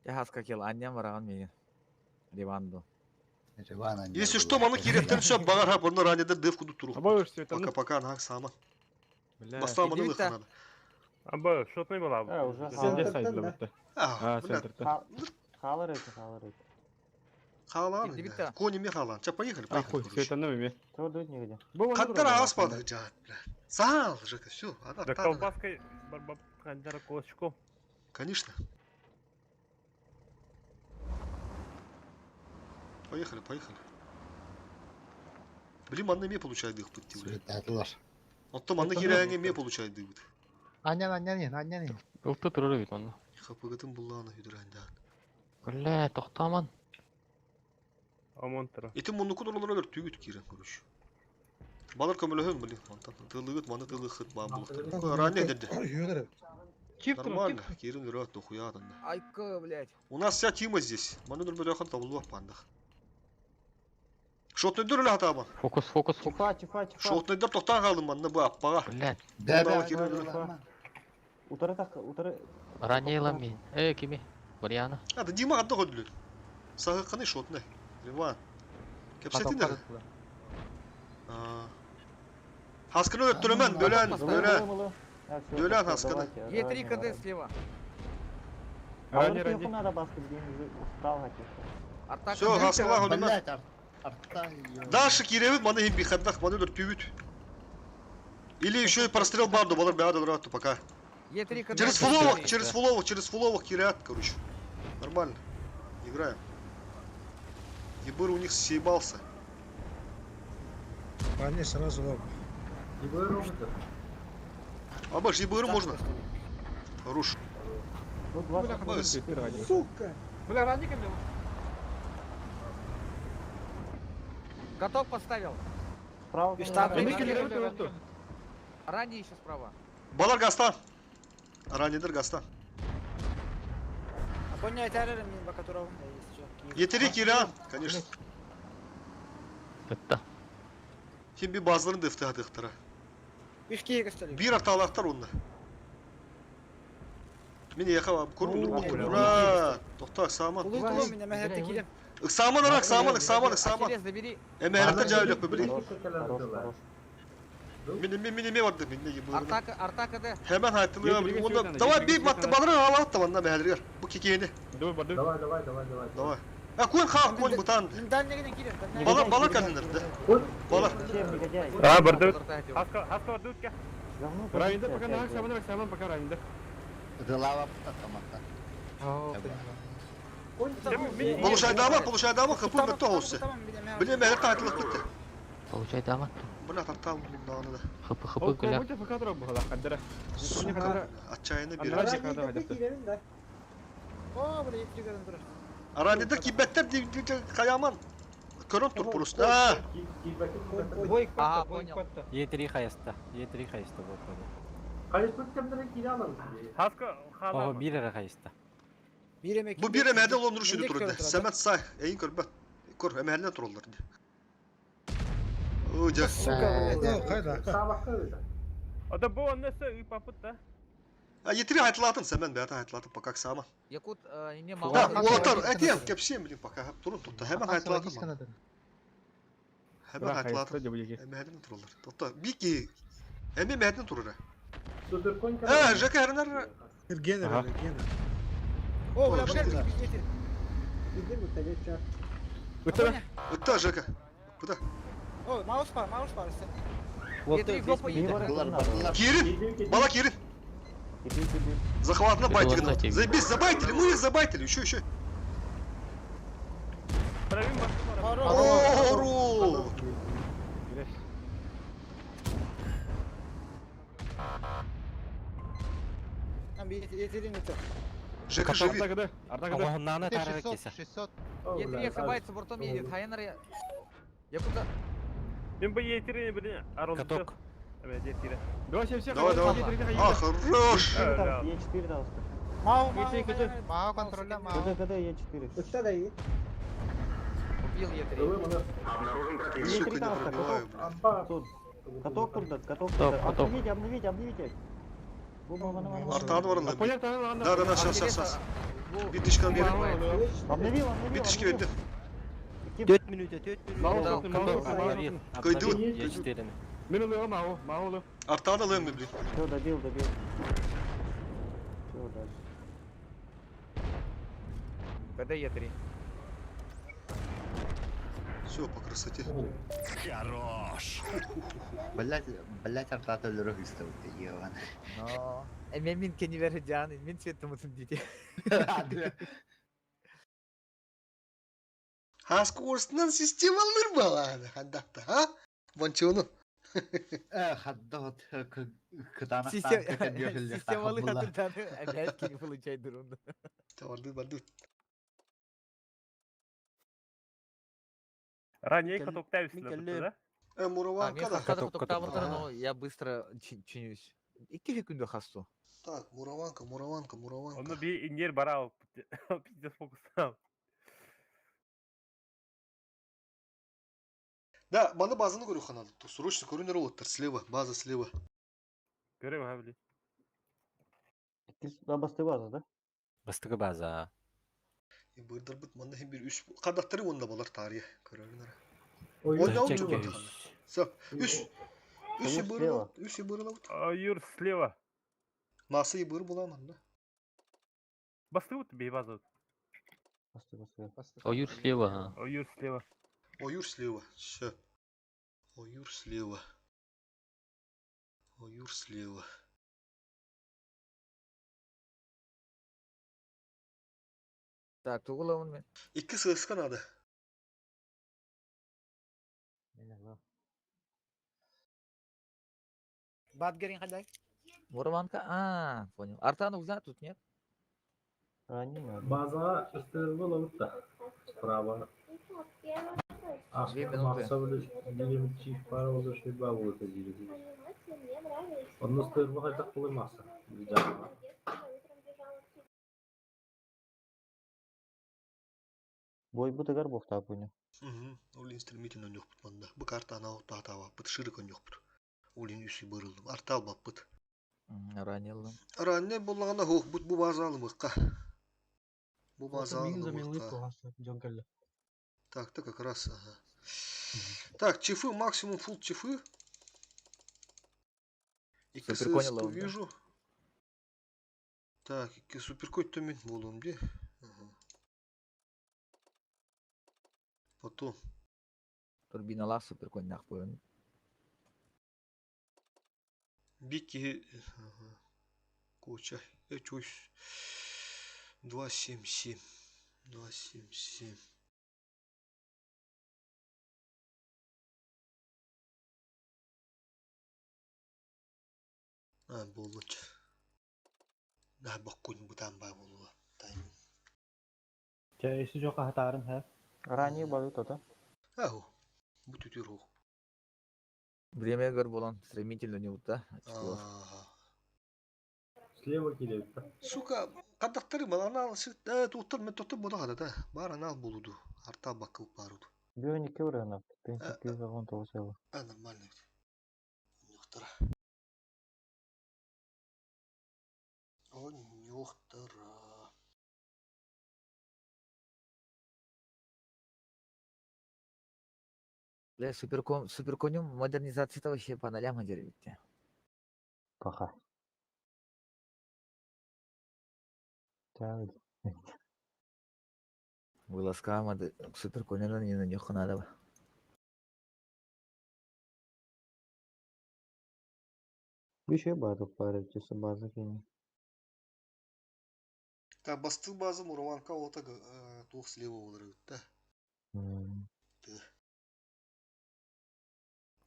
Я хаска кел, анням бараған менен. Риванду. Если что, маны киректен все, багар хап, оны ранедер дев куду туру. Абай светанны. Пока нахак сама. Бля. Баста маны Идите. лыханады. Абы, шотный была. Уже Сенде сайдылы бітті. А, Центрда. Халар эти, халар эти. халан. Иди, бита. Кони мне халан. Ча, поехали, Ахуй, поехали. светанны меме. Что дует нигде? Каттар ағас бады, жат, бля. Зал, Жека, все. Да колбаской барбап хандар кошку. Конечно. Поехали, поехали. Блин, манны ме получает их пути, бля. Вот то манны киряңе ме получает дыбыт. Аннян. Ылты туры бит оны. Хапыгытын булланы хүдірәндән. Бля, тоқтаман. Амонтра. Итим мұны кудырылыр өлер түйгіт кирен көріш. Балар көміліхін, блин, тылығыт, маны тылығыт баң бұлықтыр. Ранее деді. Югер. Нормально, кирен үрәт тухуядында. Айка, блядь. У нас вся тима здесь. Маны дұр бөдәқын табылуақ пандық. Шотный дүр өлі атаман. Фокус. Чифа. Шотный дүр тоқтан қалдым манны бұл аппаға. Блядь. Бұндағы кирен үрәт. Утары. Ранейлам мен. Кеме? Вариана. Ады Дима қадда қойдылыр. Сағы қаны шотный. Риван. Кепсетіндер. Хаскыны өттірімен, бөлән. Бөлән хаскыны. Е3 КД слева. Ранее. надо баскет, справа хотел. Атака. Все, хаскыла қойдым. Блядь, арттан. Дальше киревит, маны им бихаддах, маны дұр түйгіт. Или еще и прострел барду, балар бәғады дұратты пока. Е3 КД. Через фуловок кирят, короче. Нормально. Играем. Ебыр у них съебался. Они сразу лоб. Абаш, ебыру можно. Хорош. Сука! Бля, ранник мне. Каток поставил. Справа. Ранний еще справа. Балар гаста. Ранедер гаста. Понять арером, по которому Етери кира, конечно. Это. Хим bir bazılarını defte hadıqtıra. Üçkiye gösteriyor. Bir artalaqtar onda. Meni yaqa көрмү. Ура! Тоқтақ сааман. Улы меня мехетте келем. Ықсаман арак, сааман. Ахиллес, забери. Эмәһәттер жайлап бөбілей. Хорош. Мен барды, мен ебырына. Арта КД. Hemen hayatılıyor. Onda давай bir mattı balırı alat da bana meheliyor. Bu kikeyini. Давай. Ha koyun ha koyun butan. Дальнегиден келем. Balar kadınlardı. Balar. Барды. Хаска барды үтке. Ранее пока нахак саман пока ранее. Дылава путатаматта. Получай дама, kapı bitti olsa. Bile mehlet hayatılık bitti. Получай дамат. Buna tam bundan da. Хыпы гүлә. Көмөте пока тұрып бұғала қаддыра. Açayını bir. О, бля, E3 КД тұрар. Aranede kibetler kayaman. Körün tur просто. Ha. Ага, понял. Е3 хайста. Е3 хайста вот. Хаска хала. О, bir ara хайста. Bir emek. Bu bir emelde olunur şimdi turdu. Semet say. Eyin körbet. Kör emeline turulur. Uca. Ada bu annesi ipapıt da. Yetiri hayatlatın Semen be hayatlatın pakak sama. Якут, не Ha, otar etiyem kepsiyem bilin pakak hep turun tuttu. Hemen hayatlatın. Hemen hayatlatın. Emeline turulur. Totta bir ki emeline turur. Ha, Jaka herner. Генер. О, бля, погоди, E3. Utta Jaka. Куда? О, маус пар. Е3 жопа едет. Кирин. Бала Кирин. Захват на байтили. Заебись, забайтили, мы их забайтили. Еще. Правим барды. Ору. Там E3'nin öte. Жека живи. Оғыннаны тарары кесі. Е3 ошибается, бортом едет. Хайнер. Якута. Мен bu yetirini bir araldı. Каток. Evet yetiri. Давай. А, хорош. Е4 да остав. Мау контроля, мау. КД Е4. Üstte de iyi. Убил Е3. Е3 да остав. Каток турда. Обновите. Артağını var lan. Понятно, ладно. Да, сейчас. Bir dişkan bir. Обновил. Bir dişki verdi. 4 minüte 4 Мау minüte. сотты, мау сотты, мау сотты. Кайдын. Ечтерин. Мен ылыга мау, мау ылы. Артаға да лым, блин. Все, добил. Все, дальше. Когда я 3. Все, по красоте. Хорош. Блять, артата өлөрө хыстабыт ебан. Но. Мен кени бери жан, мен цветімітім дейді. Хаскы орысынан системалыр баланы, хандақта, а? Банчону. Хадда кытанақтан кәкен жөһілді. Системалы хатырданы, әмәл кені получайды ұрынды. Барды. Ранее Кел- катоктав Микеле. üstüne, да? Мураванка да. Мен тоқтабыртыр, но я быстро чинюсь. 2 секунды хасту. Так, мураванка. Onu bir indir bara alıp pizza fokusuna. Да, маны базаны көру ханады. Срочно көрінер олыттыр, слева, база слева. Görüyorum abi. Bastığı bazı da. Бастыгы база. Бырдар бұт, маны хем бір үш... Қадақтары онда болар тария. Көрерінер. Oyun Oyna Чек olmuyor yüz. bak. Сап, үші бұрын, үші бұрын ауыт. Юр слева. Масы бұрын боламын да. Bastığı mı bir bazı? О, Юр слева. O Юр слева. Оюр слева. Ща. Оюр слева. Так, туғыламын мен. İki sığıskan adı. Бадгерин қандай? Мураванка, понял. Артан угза тут нет? Базаға үстіргі олабыт та. Справа. Две минуты. Чип бар олды шөйба олды жирді. Onun üstürгі қайдақ болай мақса. Бой бұтығар бұқта бұны. Олин стремительно yok bud manda. Bu karta ana ot tahta var. Bıt şırıkın yok bud. Olin üsü bırıldım. Arta al bak bıt. Ранилым. Aranne bollağına hoğ bud bu bazı alımıqqa. Bu bazı alımıqqa. Так, как раз. Ага. Так, чифы, максимум фул чифы. İki Суперконя сыска ловим, да? вижу. Так, iki суперкой төмен болуым де. Потом. Турбиналар супер коньяк қойын. Бики. Куча. Чусь. 277. 277. Болуч. Да, баққойын бұдан бай болуы. Таймын. Çayısı çok hatarın ha. Ранее бою то да. Ау. Bu tütür o. Время гөр болон стремительно не утта. Слева келеді та. Сука, қандақтары баланы алышы. Туттыр, мен туттыр бұда қада да. Бар анал болуду. Арта баққылып баруды. Бионики урана. В принципе, вагон того села. Нормально. Нюхтара. Он нюхтара. Суперконюм модернизацияда вообще по нолям одеревите. Паха. Так. Вылазка суперконюм не на них надо. Еще базу парить, если база кинет. Та басты базы Мураванка ота тух слева olur да.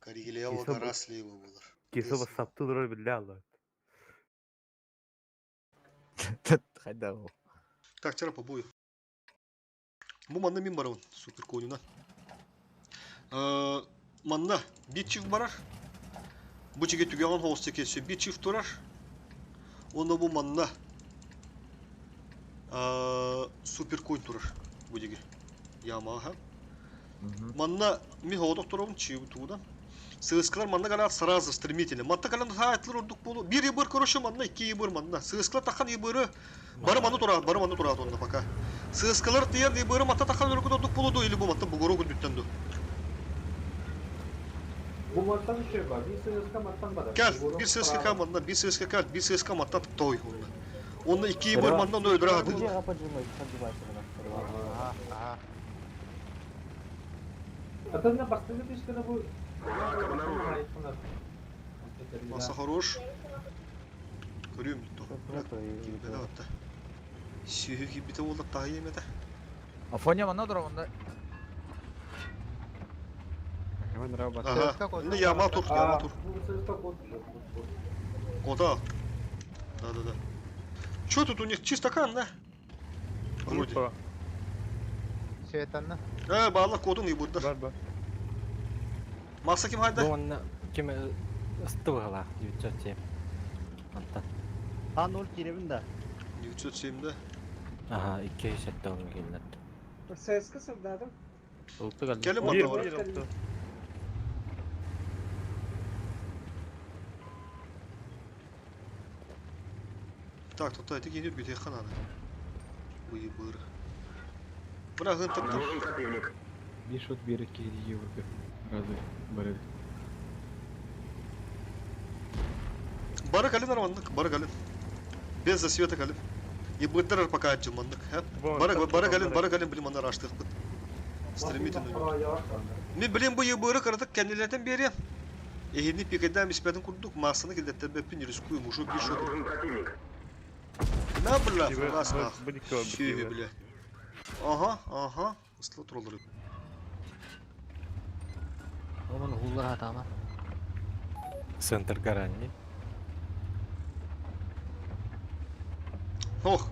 Каригелия гора слева olur. Kesi basattı durur billah Allah. Хайда ол. Так, чара по бою. Bu manda min baravun super koyundan. Manda bir çift barar. Bu çiğe tügeğen hoğuz çekesi bir çift durar. Onda bu manda super koyun durar. Bu çiğe. Yamaha. Manda mi hoğdok durarım çiğe tuğdan. Сыскалар манна галат сразу стремительно. Манта галан хайтлар урдук болу. Bir ибыр көрөшө манна, 2 ибыр манна. Сыскалар такан ибыры бары манна турат онда пока. Сыскалар тияр ибыры мата такан урдук болду или бу мата бугору күндүттөндү. Bu mattan şey var. Bir sırska mattan var. Gel, bir SSK manna, bir SSK kal, bir SSK matta toy onunla. Onunla 2 ибыр манна onu öldürebildi. Atana bastığında işte bu. Masa хорош. Көрөм то. Кимде атта. Сүйү кибите болуп тагы эмеде. Афоня мана дровында. Hemen rabat. Ага. Ну яма тур. Bu sırska kod. Кода. Да. Чё тут у них чисто кан, да? Вроде. Светанна. Bağla kodun iyi burada. Бар. Masa kim haydi? Буонна кеме ыстыбыгала 907. Антан. А 0 киребинда. 907'de. Aha 207 oldu geldi. Сыска солдатом. Улты галды. Gelin Bir, bana var. bir oldu. Так, тут эти генер бит хананы. Уй быр. Бра гын тык. Bir şut bir iki yıllık. Razı. Böyle. Бара калин армандык, бара калин. Без засвета калин. И быдырар пока отжимандык. Бара калин билим аны аштык бит. Стремительно. Мен билем бу ебыры кырдык кенелерден бери. Эхини пикеден биспедин курдук, масаны келдеттен беппин рискую мужу bir şut. На бля, фугасна. Шүйе бля. Ага. Ысла туралар. Onun hullar hatama. Центр гаранни. Ох.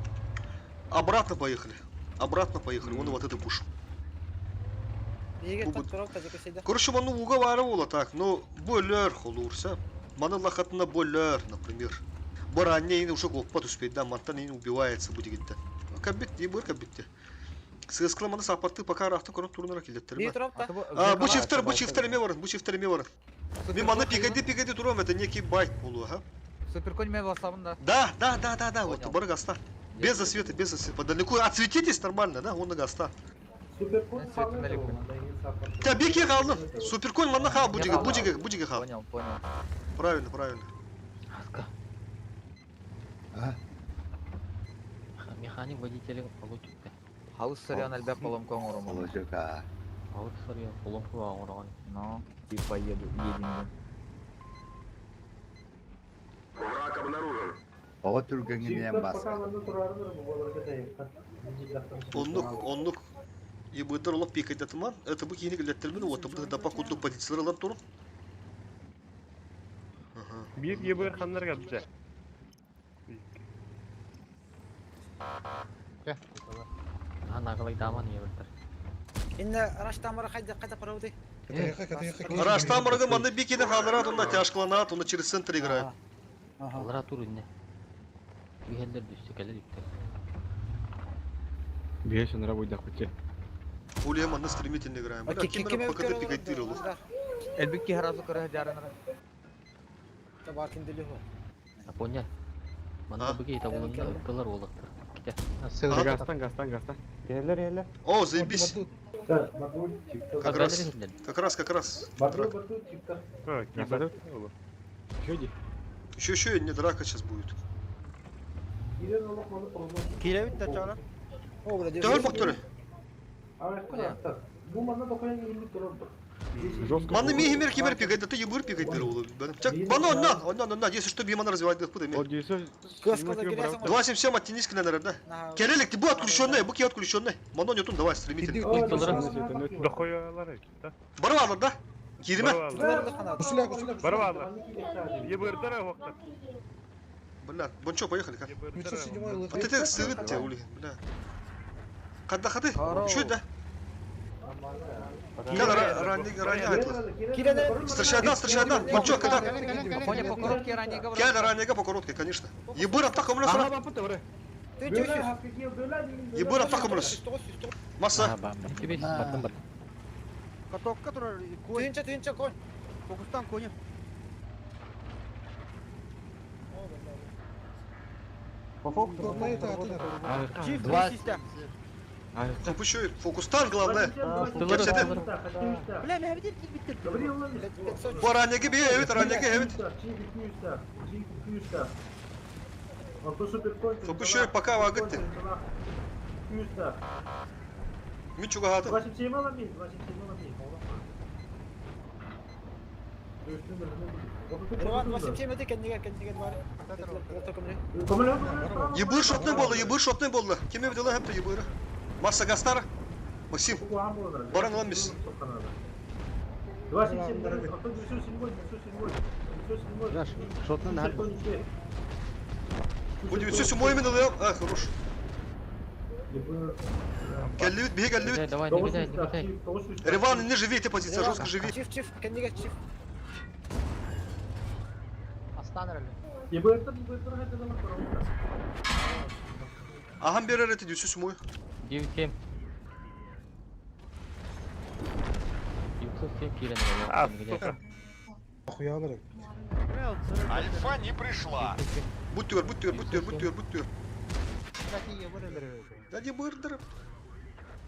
Обратно поехали. Вон вот это пуш. Короче, ману уговаривала было так, но бойлер холурса. Мана лохотна бойлер, например. Баранне уже гоппат успеть, да, мантан убивается будет где-то. Кабит, и быр кабитте. Сыскала мана сапарты пока рахты корон турнура келдеттер. Бу чифтер эме барын. Мен мана пигайды турам, это некий байт болу, ага. Суперконь мен басамында. Да, вот, бары гаста. Без засвета. Подалеку отсветитесь нормально, да, он на гаста. Süperkod Да, беги халны. Суперконь мана хал, будига хал. Понял. Правильно. Хаска. Механик водителя получит. Хаус сырян әлбәп поломкаң урымы. Olacak ha. Ауыр сырья, поломку ауырған. Ну, и поеду, едем. Ова түргенген бас. Онлук. И будет ролок пикать атман. Это бы кини для термина, вот там да покуду позиционирован тур. Bir ебыр ханнар галды. Нағылай даман ебірдір. Инна раштамара қайда парауды. Раштамырга манда бикини хадырат, онда тяжкаланат, онда через центр играет. Олара тур үнне. Үйелдер düştü келер иктер. Bir şey nara boyda kutu. Улия манда стремительно играем. Бля, кимера пока ты пикать тырылу. Элбекки харазы көрә жарынара. Табакин дили хо. Апоня. Манда бүге табылында ыктылар олықтыр. Ките. Гастан. Гелер. О, заебись. Как раз. Батут чипта. Еще не драка сейчас будет. Киребит та чана. Дәл бактыры. Bu manda dokuyan yıllık durumdur. Маны мехимер кибер пикает, ты ебыр пикать тырылу. Чак, мана, если что, бимана развивает господа. 277 оттянись к да? Керелик, ты был отключенный, буки отключенный. Мано нетун, давай, стремительно. Дохоялары, да? Барвалар, да? Кириме? Барвалар. Ебырдары хоқтар. Бля, бончо, поехали, как? Ебырдары. А ты сырыт тебя, ули, бля. Хады? Чуть, да? Когда ранее айтла. Встречай, бончо, когда? Афоня по коробке ранее говорил. Когда ранее по короткой, конечно. Ебыр атака умрёс, ра? Ебыр атака умрёс. Масса. Катокка турар. Түйінчі конь. Фокустан коня. Чиф, Два. систя. Фокустан, главное. Бля, меня видит, видит. Баранеги бей, evet, ранеги, evet. Фокусчой, пока вагытты. Мен чуга хаты. 27 аламын, 27 аламын. Ебыр шотный болды. Кеме біділі әпті ебыры. Масса Гастар. Максим. Баран алам біз. 27, Bu 907 мен алам. А, хорош. Келлибит, беги, келлибит. Давай, не кидай. Реван, не живи, ты позиция жестко живи. Чиф, кендиге чиф. Ахам берер эти 907. 9-7. 907 киля А, на сука. Альфа не пришла. Будь тер. Да не бырдыр.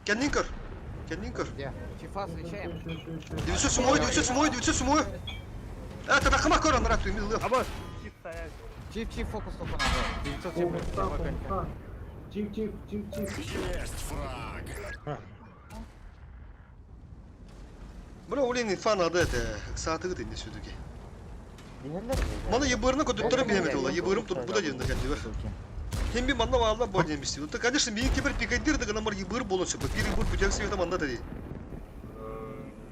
Кеннинкер. Чифа встречаем. 907. Это такама корон рату имел. Абас. Чиф стоять. Чиф, фокус только надо. 907. Есть фраг. Бля, улин фан ады это. Сааты гыты не все-таки. Мана ебырны көдөттөрүн беймет ола. Ебырым туруп буда дегенде кендибер. Hem bir manda bağlı boy demişti. Utta конечно bir kibir pikaydır da kanamar yibır bolunsa. Bir yibır bıçak seviyede manda dedi.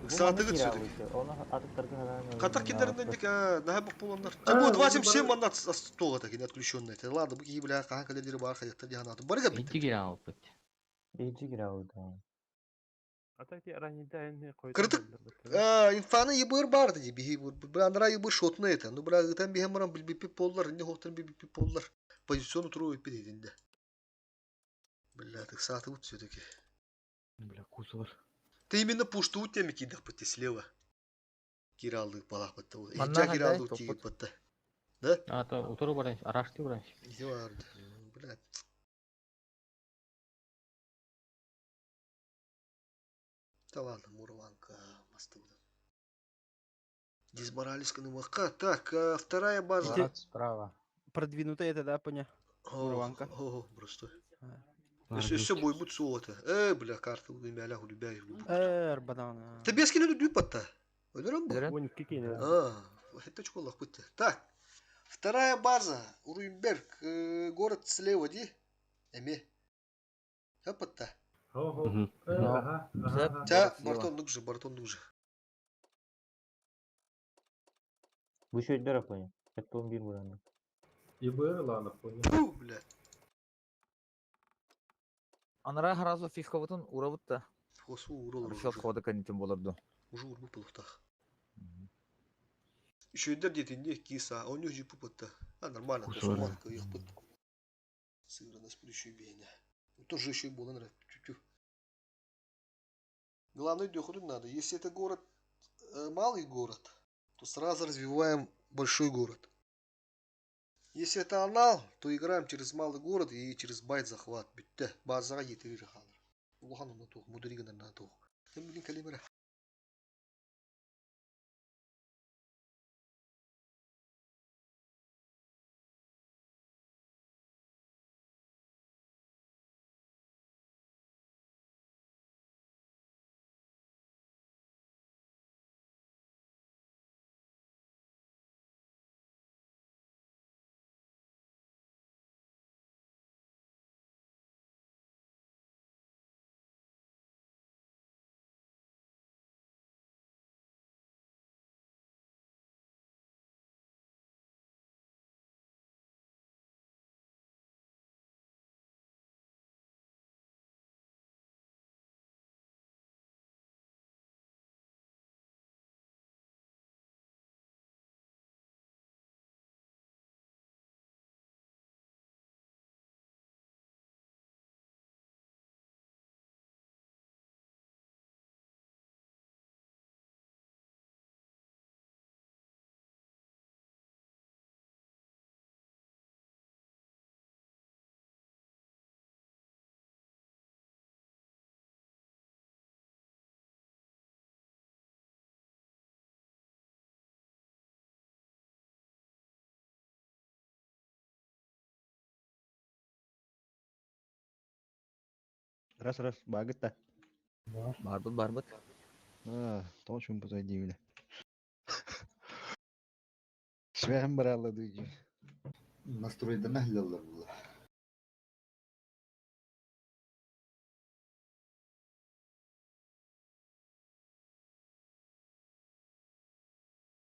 Saatı git sürdük. Katak kendilerinden dik daha bak bulanlar. Bu 27 manda стола так не отключённые. Это ладно, bu iyi bile kanka kaleleri var hayatta diye anladım. Barıga bitti. Атаки ранее койду. Кырдык. İnfanı yibır vardı diye bir yibır. Blandra yibır şotna это. Ну бра гытан bir hemaran bir pollar, ne hohtun bir pollar. Позициону трое передinde. Бля, так saatı вот все-таки. Бля, кусылар. Ты именно пушту у тебя кидах пыты слева. Киралды балах пытты. Манна Инча киралды хозяин, тигит пытты. Да? А то утыру баран, арашты баран. Не варды. Бля. Да ладно, Мурланка, мастуда. Дисборались канымака. Так, вторая база. Справа. Продвинутая это, да, поня? Мурланка. О, просто. Все бой будет суота. Бля, карта у меня ляху любя их. Арбадана. Ты без кино дюпата. Уверен был? Вон кикини. Это чкола пытта. Так. Вторая база. Уруйберг. Город слева, ди? Эми. Хапатта. Та, Бартон нужен. Bu şu ödler yapıyor. Hatta 11 buranın. Фу, блядь. Анара харазу фихковутун урабутта. Хосу урол. Рушат хода канитин боларду. Уже урбу полухтах. Еще и дадите не киса, а у них же пупата. А нормально, то что манка их пут. Сыграно с плющей бейна. Тоже еще и было нравится. Главное доходу надо. Если это город, малый город, то сразу развиваем большой город. Если это анал, то играем через малый город и через байт захват. Битте, базара етери халар. Улахан на тух, мудрига на тух. Тем блин калибра. Раз, багытта. Барбыт. Тоон шумпут айдииле. Швэхэм баралла дүйжи. Настройдан ахлалар була.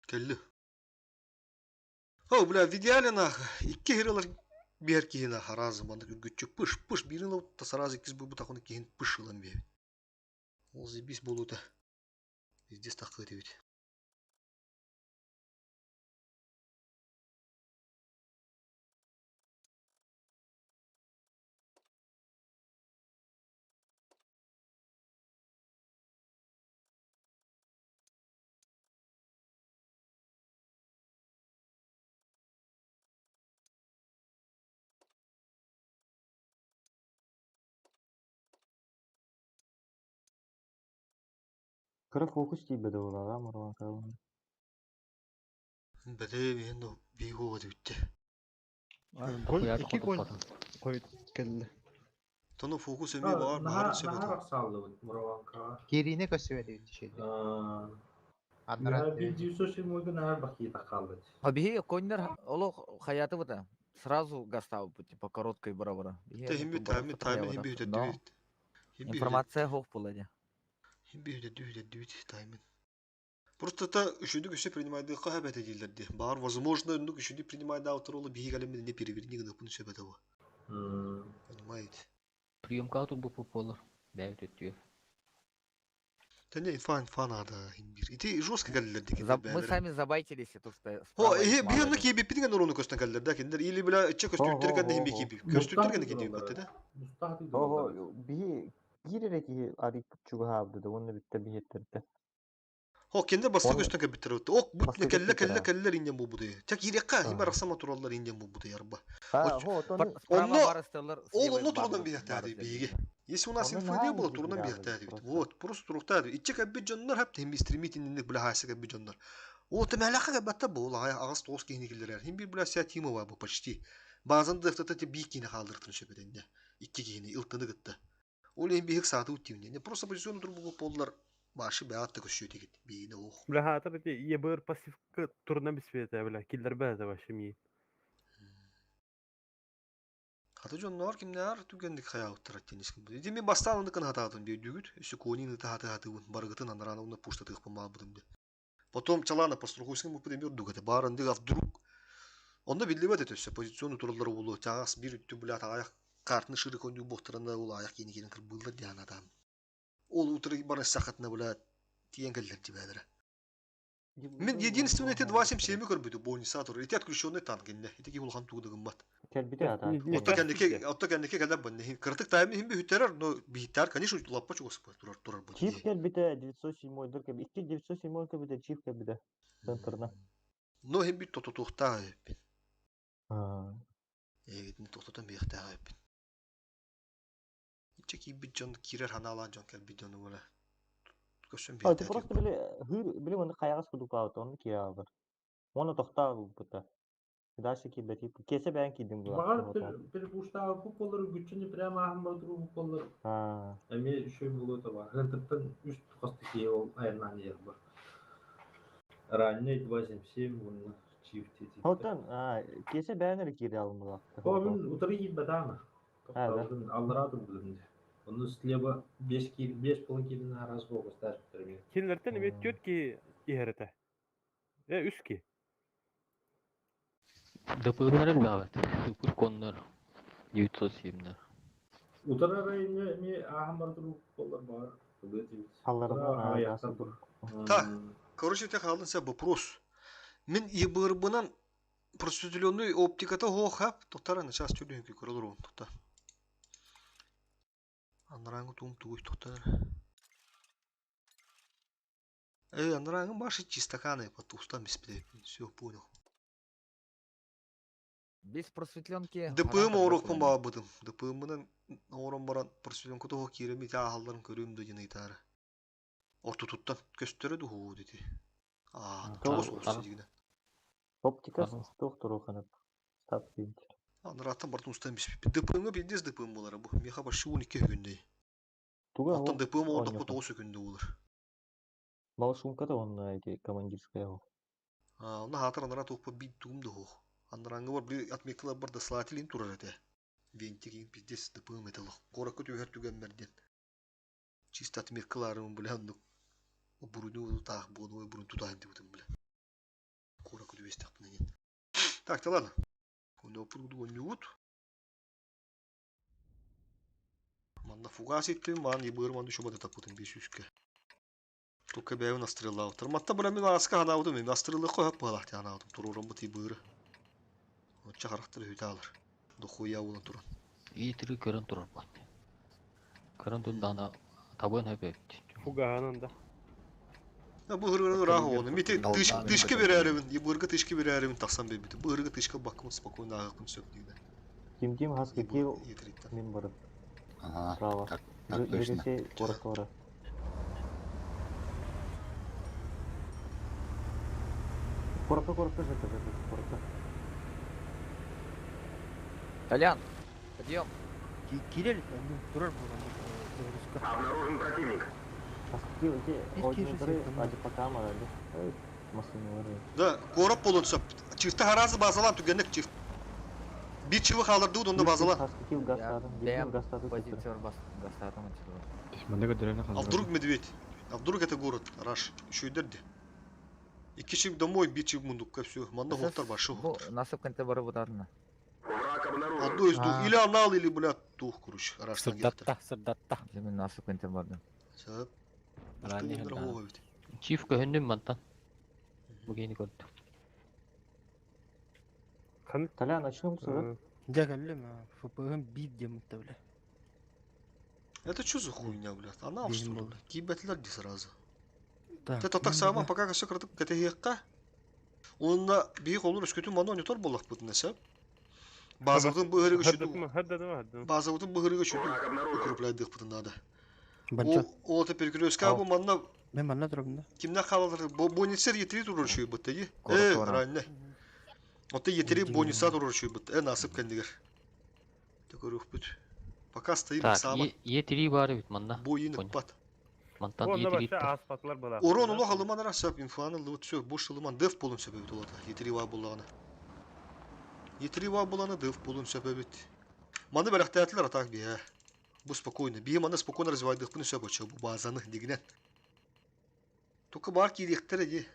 Келли. О, бля, в идеале нахы. Икки хиралар бер киһина харазы манда күгүччүк пыш бирин лавутта саразы иккис бу тахуны киһин пыш ылан бе. Ол зибис болута. Издес такы дебит. Кыра фокус тибеде олага Марван кабын. Бәле мен бигу дебитте. Гол iki gol koyut keldi. Тону фокус эми бар, барын сөбөт. Нахар салды Мураванка. Керине көсөбөдү дишеди. Я бил 907 нахар бахита калды. Абихи коннер оло хаяты бута. Сразу гастау пути по короткой бара-бара. Те химби тайми химби үтөдүбүт. Информация хок булады. Химби үтөдүбүт тайми. Просто та үшүдүк үшү принимайды кахабет edildi. Бар возможно үндүк үшүдү принимайды авторолу бихигалемин не переверни гына пун сөбөтө бу. Понимаете? Приемка тут был популар. Да, это тю. Да не, фан ада химбир. И ты жестко галлерди. Мы сами забайтились тут. О, биону киби питиген орону көстөн галлерди. Кендер или бля чек көстүктөргөн химби киби. Көстүктөргөн киби батты да. Би гиререки арик чуга хабды да onu bitte bir yetirdi. О, кендер басты көстөн кебиттер өттү. Ок, бут келлер инден бу буды. Чак ирекка, химбар рахсама тураллар инден бу буды ярба. Onu турунан бияктады биги. Если у нас инфо не было, турунан бияктады. Вот, просто туруктады. Ичек абби жоннор хап темби стримитиндик бля хасык абби жоннор. О, темелака габатта бул, агас тоос кийникилер. Химби бля сиатимова бу почти. Базан дыфтата те бикини калдыртын шөбөдөнде. Икки кийини илтыны гытты. Ол эмби хек сааты үттүмне. Не просто позициону турбу полдар башы баатты көшөтө кет. Бийне ох. Бля, хатыр те ебер пассивка турна бисвете, бля, киллер база ваши ми. Хаты жоннор кимнер түгендик хаяуттар аттенискин. Деме басталындыкын хатаатын бүйдүгүт. Үсү конины хатаатын баргытын анараны уна пушта тыгып мабыдымды. Потом чалана пострухуйсын мупы демер дугаты. Барынды а вдруг. Онда билдебет этөсө позициону туралар болу. Чагас бир үттү булат аяк картны шырык өндү боктарында ул аяк кени кырбылды дианадан. Ол утры бара сахатна булат тиен келдер дибедер. Мен единственный те 277 көрбүдү бонусатор. Эти отключённый танк инде. Эти улхан туудыгым бат. Келбите ата. Отто кендеке калап банне. Кыртык тайм хим бихтерер, но бихтер, конечно, лаппа чугас турар бу. Чип келбите 907 дыр кебе. 2 907 кебе чип кебе. Центрна. Но хим бит тотохта. Не тототан бихтер. Чеки бит жон кирер ханалан жон кел бит жон ула. Просто били оны каягас кудук алды, оны кие алды. Оны тохта бута. Дальше киде тип кесе бен кидим бу. Багар бир бушта бу колор күчүнү прямо ахмар туру бу колор. Эми үшө болот бар. Хантыптан 3 косты кие ол айынан ер бар. Ранне 277 муну чифти. Хотан кесе бенер кире алмыла. Бабын утыры бадана. Тоқтаудың алдырадым білімде. Оны слева 5 полын келін арасы болғыз тәжіп тұрмей. Киллертен эме төтки иһәрәтә. Үски. ДПНР бават. Супер коннор 907. Утара районы эме ахмар тұру болар бар. Алларына аясы бур. Так, короче, те халдын се вопрос. Мен ебырбынан просветленный оптиката хохап, тоқтара на час чөлөнкү көрөлөр токта. Анраңы туум тугуй тоқтар. Анраңы башы чистаканы потустан беспилеп. Всё, понял. Без просветленки. ДПМ орок помага бытым. ДПМнан орон баран просветленку того киреми та халларын көрүм деген айтары. Орту туттан көстөрөдү хуу деди. Тогуз орсы дегине. Оптикасын доктор оканып. Стат бинтер. Анраттан бартын устан беспилеп. ДПМ билдес ДПМ болар бу. Меха башы 12 күндей. Туга Оттон ол ДПМ ордық ойнётон. бұт 10 секунды olur. Малышумка да он эти командирская ол. Оны хатыр анара туқпа бит туғымды хоқ. Анараңы бар бір отметкалар бар да слателин турар әте. Вентигин пиздес ДПМ етелік. Қорақы төгер түген мерден. Чист отметкаларымын біле андық. Бұрыны тағы болуы бұрын тұтайын деп өтім біле. Қорақы төбес тақпын еген. Так, та ладно. Онда опырғыды өңі өт. Манда фугас еттім, маған ебір манды шобады таппытын 500-ке. Только бәуін астырылы ауытыр. Матта бұра мен асқа ғана аудым, мен астырылы қойып бағалақты ғана аудым. Тұрурын бұт ебірі. Отча қарақтыры өйті алыр. Дұқуя олын тұрын. Итри көрін тұрыр бәтті. Көрін тұндағына табын әп өпті. Фугаһынан да. Бұл ғырғыры рағы оны. Мете тышқы бері әрімін, ебіргі тышқы бері әрімін тақсан бәйбіті. Бұл ғырғы тышқы бақымын спокойно ағықпын сөпнейді. Тим хаски кил мен барып. Право. Так точно. Жиресе кора. Коротко жета. Толян, подъем. Кирелли, турар болған. Обнаружен противник. Хаски эти ойнları acı pakama herhalde. Evet. Masınları. Да, корап болын сөп. Чифті харазы базалан түгенік чифт. Bir çivik alırdı onda bазалан. Хаски кил гастадым. Дәм Гастадым. позицион гастадым ачылды. Мандага дөрәне А вдруг медведь? А вдруг это город? Раш. Еще и дерди. İki çift домой, bir çift мундукка все. Манда хоқтар бар, шы Бу хоқтар. насыпканта барып атарына. Враг обнаружен. Одно из двух. Или анал, или, блядь, тух, короче. Раштан гектор. Сырдатта. Мен насыпканта бардым. Сөп. Ранее, Başka да. говова бит. Чиф көһүндүм мантан. Бүгени көрдүм. Толян açıyor musun lan? Дәгәллем, ФПГ бит демәтте белә. Это что за хуйня, блядь? Анал, Блин, что ли, был. блядь? Кибетлер ди сразу. Так. Это так само, пока все кратып кетегекка. Онда бийик olur өскөтүн мана онитор болак бут несеп. Базавдын bu hırıgı şudu. Хаддадым. Базавдын bu hırıgı şudu. Враг обнаружен. Укрепляйдык бутун надо. Банча. O te перекрёстка bu manda Мен манна турам да. kimden kalır? Bonitser yetiri durur şu butta yi. Korkora. Ranne. Otta yetiri bonisa durur şu butta. Nasip kendiger. Te görüp bут. Пока стоим Так, сама. Е3 бары бит манда. Boyun Понял. pat. Мантан Онда Е3. баша асфальтлар була. Орон улы халыман арасап инфаны лыт сök boş ылыман дев болун себеби толота. Yetiri va bulağına. Yetiri va bulağına дев болун себеби. Маны бәрәхтәтләр атак бия. Bu спокойно. Бия маны спокойно развивайдык буны сөп очо bu базаны дигенен. Только бар киректер ди.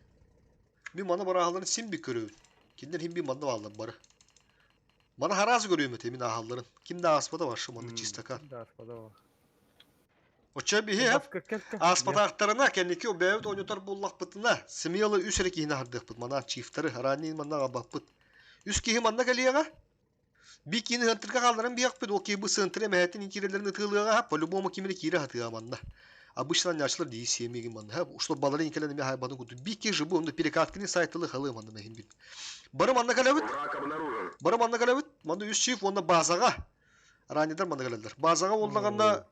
Мен маны бараһаларын син би көрөбүн. Киндер хим би маны балдан бары. Маны харазы көрөм өте мен ахалларын. Кимде аспада бар шы маны чистакан. Да, спадава. Оча би хеп. Аспатақтарына кенеки о бәуд ойнотар боллақ бұтына. Смелы үс әрекейіне ардық бұт. Мана чифтары, ранин мана ғабақ бұт. Үс кейі манна кәлияға. Би кейіні ғантырға қалдырын бияқ бұт. О кей бұл сынтыры мәхәттін инкерелерін ұтылыға. По-любому кемені кейрі хатыға манна. Обычно началар дейі семейгі манна. Ушло баларын инкелені мен хайбаны құды. Би кей жыбы онды перекаткіні сайтылы қалы манна мәхін бит. Бары манна кәләбіт. Враг обнаружен. Бары манна кәләбіт. Манна үс чиф, онда базаға. Ранидар манна кәләділер. Базаға олдағанда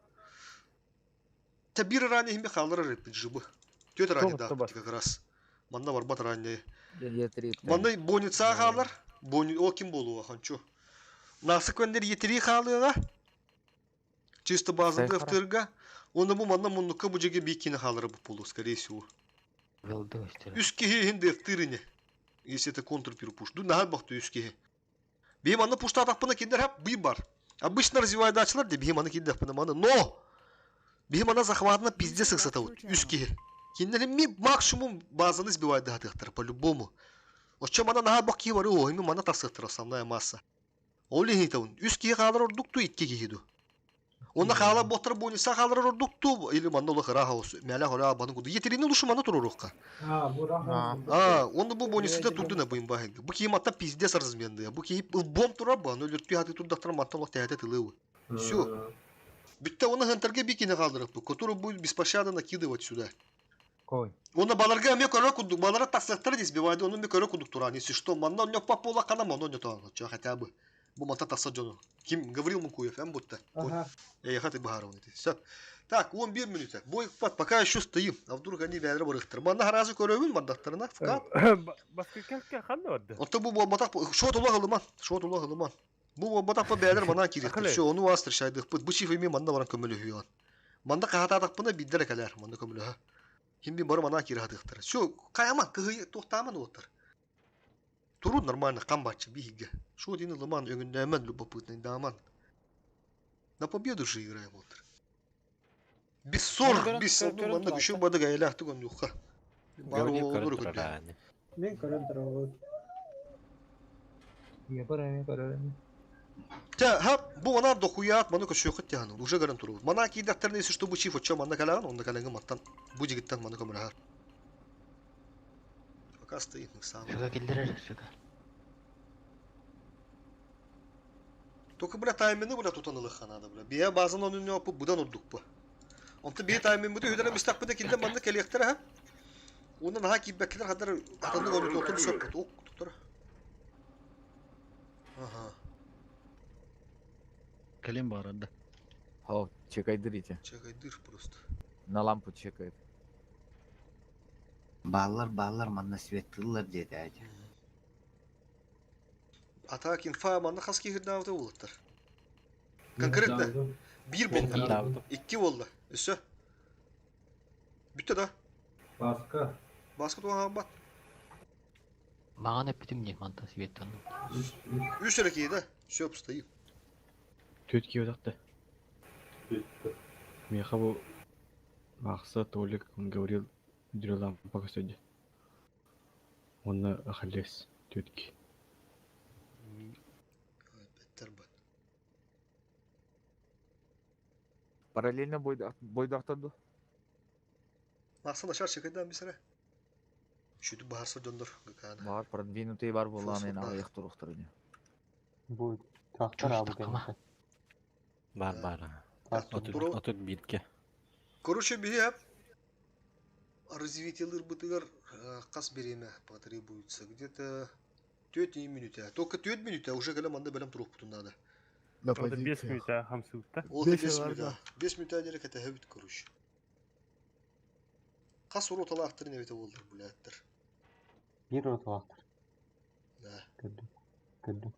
Табир ранее химия халдара репит жибы. Тёт ранее да, как раз. Манна бар бат ранее. Манна боница халдар. Бони о ким болуа ханчо. Насыквендер етери халыга. Чисто база дефтерга. Onda bu manna munlukka bu jege bikini халдара bu полу, скорее всего. Üskеhe hin defterine. Если это контур перепуш. Ду нахал бахту üskеhe. Бей манна пушта атақпына кендер хап бый бар. Обычно развивает ачылар де бей манна кендер хапына манна. Но! Бейм ана захватына пиздец сексатаут. Үскеге. Киндерин ми максимум базаны сбивает датыктар по-любому. Очо мана нахал бақ ки бар о, мана тасыктыр основная масса. Олин хитаун. Үскеге қалар ордукту итке кехиду. Онда хала ботыр бониса қалар ордукту или манна олы хыра хаус. Мәлі хыра баны куду. Етеринен ұшы мана турурукка. Онда бұл бонисida турдуна бұйым бағынды. Бұл кейім атта пиздец разменді. Бұл кейіп бом тура баны өліртүй хаты турдақтар матталық тәйті тылығы. Все. Битте оны хантерге бикини калдырып, который будет беспощадно накидывать сюда. Кой. Он баларга мне корок кудук, балара таксактар здесь бивает, он мне корок кудук туран, если что, манна у него попола канам, он не то, что хотя бы. Бу мата таксаджону. Ким говорил Мукуев, будто. Я хаты багаровны. Все. Так, он 1 минута. Бой пока еще стоим, а вдруг они вядра барыхтыр. Манна харазы көрөбүн мандактарына, вкат. Баскетке ханны барды. Отто бу батак, шот ула гылыман. Бу батак по бядер манан киректир. Все, onu astırsaydık. Bu çift imi manna varan kömülü hüyan. Manda kahatadak buna biddere kalar manda kömülü ha. Himbi barı mana kiri hadıktır. Şu kayaman kıhıyı tohtaman otur. Turun normalde kan bahçe bir hige. Şu dini zaman öngünde hemen lübapıtın daman. Напобеду же играем вот. Без ссор, без одну манда күші бады гайлақты көндуққа. Бар olur көндü. Ben körün tarafı. Та, bu mana dokuyat, mana köşü yok yani. Uşa garan turu. Mana ki daktar neyse şu bu çift açıyor manda kalan, onda kalan mattan. Bu cigitten mana kömür har. Fakasta iyi sağ. Şaka kildirir şaka. Toku bula timing'i bula tutanılık kanada bula. Biye bazen onun ne yapıp budan olduk bu. Onta bir timing bu da hüdere müstakbede kilden banda kelektir ha. Ondan ha ki bekler kadar atandı onu oturup söp ok tutar. Aha. Kelim var anda. О, чекайдырите. Чекайдыр просто. На лампу чекает. Bağlar manna svetliler dedi aja. Atakin fa manda kaski hirdavda olutlar. Konkretne. Bir bollar. İki bollar. Üssü. Bitti da. Başka. Başka tuğan bat. Mağan hep bitim diye mantası yetten. Üç rekiyi de. Şöp stayım. Төт киіп жатты. Меха бұл ақса Толик, он говорил, дрелам пока сегодня. Он охалес тетки. Параллельно бойдақтады. Мақсан ашар шекайдан bir sıra. Şütü baharsa döndür. Бар, продвинутый бар болғанын аяқ тұрықтырды. Bu traktör abi kendisi. Бар. Отут битке. Короче, бери hep. Развитиелер бытыгар қас береме потребуется. Где-то 4 минута. Только 4 минута уже gələm anda bələm turuq butun надо. Orada 5 minuta hamsıqda. Oldu 5 minuta. 5 minuta derek ete hevit koruş. Qas rotalı aktır nevete oldu bu latlar. Bir rotalaktır. Da. Gördüm.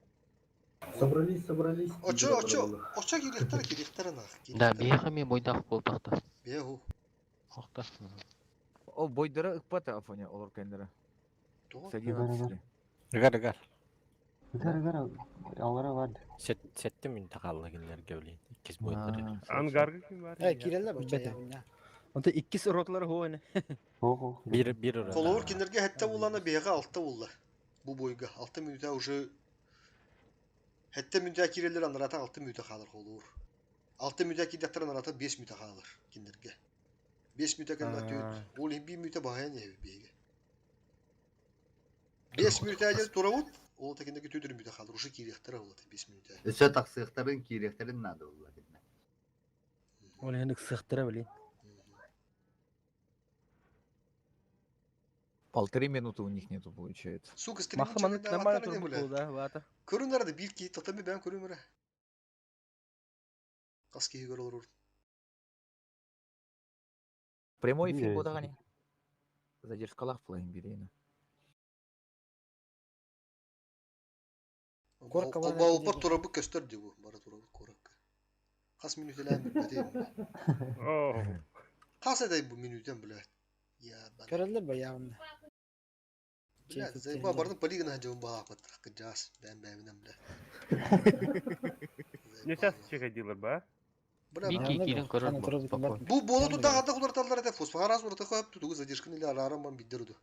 Собрались. Оча келектер ана. Да, бейхами бойдақ болтақты. Бейху. Оқта. О, бойдары ықпаты афоня олар кендері. Гар. Гар. Алара vardı. Settim intikallı günler gövleyin. İkiz boyutları. Angargı kim var? Kireller boşa ya. Onda ikisi rotları ho ne? Ho. Bir orada. Follower kinderge hatta bulana beyga altta bullar. Bu boyga 6 minuta уже hatta minuta kireller anlarata 6 minuta kalır follower. 6 minuta kidaktar anlarata 5 minuta kalır kinderge. 5 minuta kanat diyor. Oğlum 1 minuta bahayan ya beyga. 5 minuta gel turavut. O tekindeki tüdürü minuta kalır. Uşu kirektara olur 5 minuta. Öse taksıqların kireklerin nadı olur. Onu henüz sıktıra bileyim. 1,5 минуты у них нету, получается. Сука, стримчик Нормально турбу да, вата. Көрün arada bir ki tatami ben көрüm ara. Kaski hüger olur. Прямой эфир бодағане. Задержкалақ плейн берейін. Алба турабы көстөрдү бу, бара турабы корак. Кас минут эле билбедим. Кас эдей бу минуттан билет. Ya ben. Köreldir bayağında. Ya zeyba bardın paligına hacım bağlat kıcas ben beğendim bile. Ne ças çekediler be? Бики кирен көрөр. Bu bolu da dağda kular tallar ete fosfor az orada koyup tutuğu zadержкын ile araram ben bildirdi.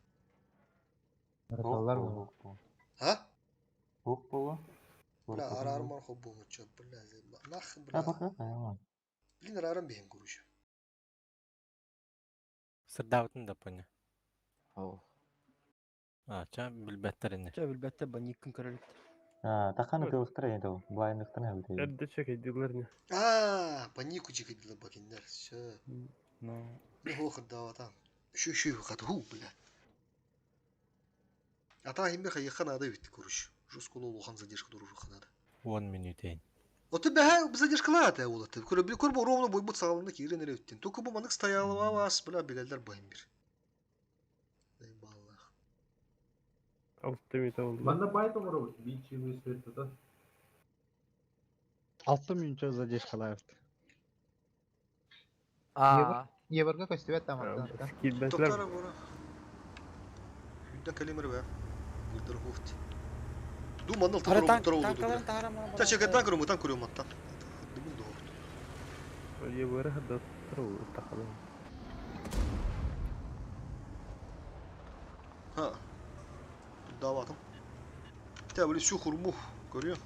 Rotalar mı? Ha? Hop baba. Bula araram ben hobbumu çöp bula zeyba. Nah bula. Ha bak ha. Bilin araram benim kuruş. Сырдавытын да поня. Ау. Ча билбеттерине. Çö bilbette ben yıkkın köreldir. Ha, takanı kılıktır ya da. Bu aynıktan hem değil. Edde çekediler ne? Aa, paniku çıkıdılar bakınlar. Şu. No. Ne hoğud davatan. Şu katı hu bula. Ata himbe kayıkan adı bitti kuruş. Жескулу лохан задержка durur kanada. 10 минутейн. Оты бәһә задержкалар да улаты. Көрбі ровно бойбут сағалында кирен әрі өттен. Тоқы бұл манық стаялыва вас, біла білелдер байын бір. Дай баллах. 6 minute oldu. Bende bayta var o. Bir çivi svetli da. 6 minut задержкалар. Еврга көстүбөт тамам. Килбетлер. Токтара бора. Хүдден калимер бе. Гүлдер хуфт. Ду мандал туру. Та чекеттан көрүм, тан көрүм аттан. Дубун до. Еврга хадда туру тахалым. Ha. Davadım. Ya böyle şu hurmu görüyor.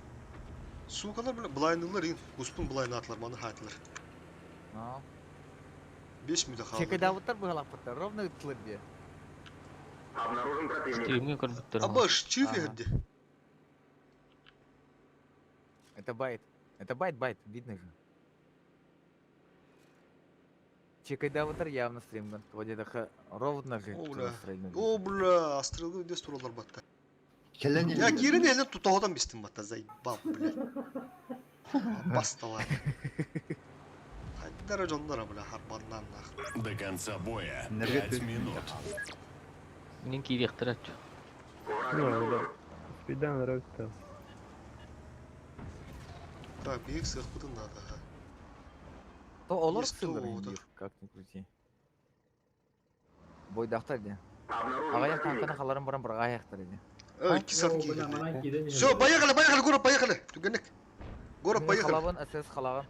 Su kadar böyle blind'lar in. Guspun blind atlar bana hatlar. 5 müde kaldı. Чекайдавыттар быгалаппыттар, ровно ыттылыр дие. Стримге көрбүттөр. Абаш чиф ехди. Это байт, видно же. Чекайдавыттар явно стримган. Вроде даха ровно же. О, бля, астрелгы дес туралар батта. Келен Ya girin eline tutağdan bistim batta zaybam bля. Бастала. Хайдар жондар бля харбаннан нах. До конца боя 5 минут. Менин кийдектер ач. Спидан рöktä. Так, büyük sıkıntı надо. То олор Есть сылыр то, инде, да. как ни крути. Бойдактар де. Агаяк танкана халарын баран бір аяқтар де. 2 saat О, giydi. бля, манан киден. Все, поехали, город, поехали. Тюгенек. Город, поехали. Халабын, СС халаган.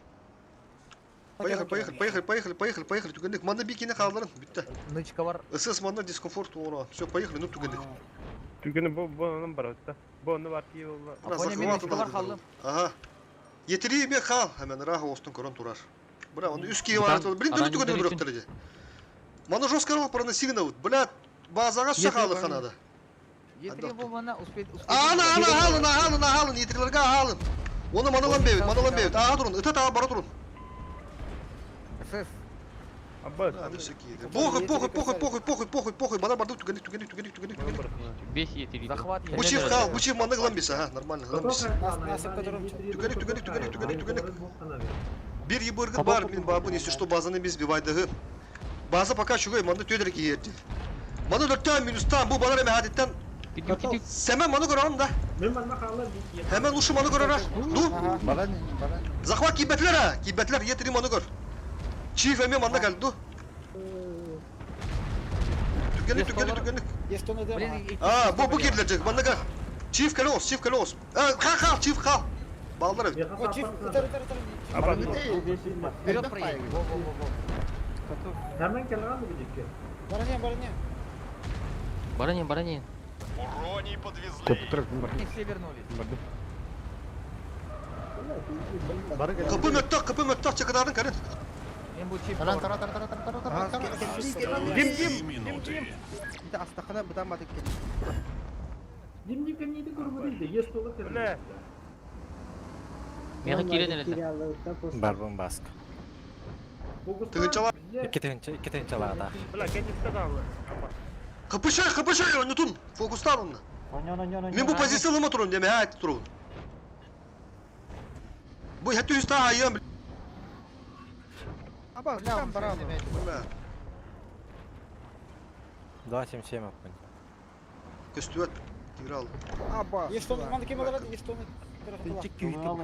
Поехали, Тюгенек. Манда бикине калдырын, бүтті. Нычка бар. СС манда дискомфорт ура. Все, поехали, ну Тюгенек. Tükünü bu бар öttä. Bu onu var ki yolla. Апоня мен нычка бар халдым. Ага. Yeteriyi bir kal. Hemen rahat olsun koron turar. Бля, он üst kiyi var. Блин, dur Тюгенек duruptırıcı. Мана жестко ролик проносигнал. Блядь, базаға түсі қалы қанады. Етре болмана успет. Алын, yetirlerge alın. Onu manolan bevit. Aha durun, ıta tağa bara durun. СС. Abbas. Hadi sekiydi. Похуй. Bana bardı Tügенек. 5 yetери. Захват. Bu çift manda kılan besi ha, normal kılan besi. Tügенек. Bir yıbırgıt var benim babın, если что bazını biz bir baydığı. Bazı paka şugay manda tüyederek yerdi. Manda 4'ten minustan bu bana reme haditten. Semen manı görürüm da. Мен манна халар бит. Hemen uşu manı görür ha. Du. Балан. Захват kibetler ha. Kibetler yetiri manı gör. Çift eme manda geldi du. Tügенек. Aa bu gerilecek manda gel. Çift kalos. Kal çift kal. Bağlar ev. Abbas. Вперед проедем. Hemen kelgan mı gidecek? Баранин. Көптүрөк бар. Все вернулись. Kapı möttök çakıdardın karın. Мен бұл чип. 2 минуты. Bir de astahana budamadık ki. Dimdik neydi grubu değildi. Yes dolu kelgan. Ne? Мега кирен эле. Барбон баск. Tığınçalar. İki tığınçalarda. Bula kendisi kaldı. Kapışay oynatın. Fokustan onu. Ben bu pozisyonuma durun deme ha durun. Bu hatta üstü ayım. Ama sen bravo. Два 7 yapın. Köstüvet. Tigral. Ama. Tinçik küçük kaldı.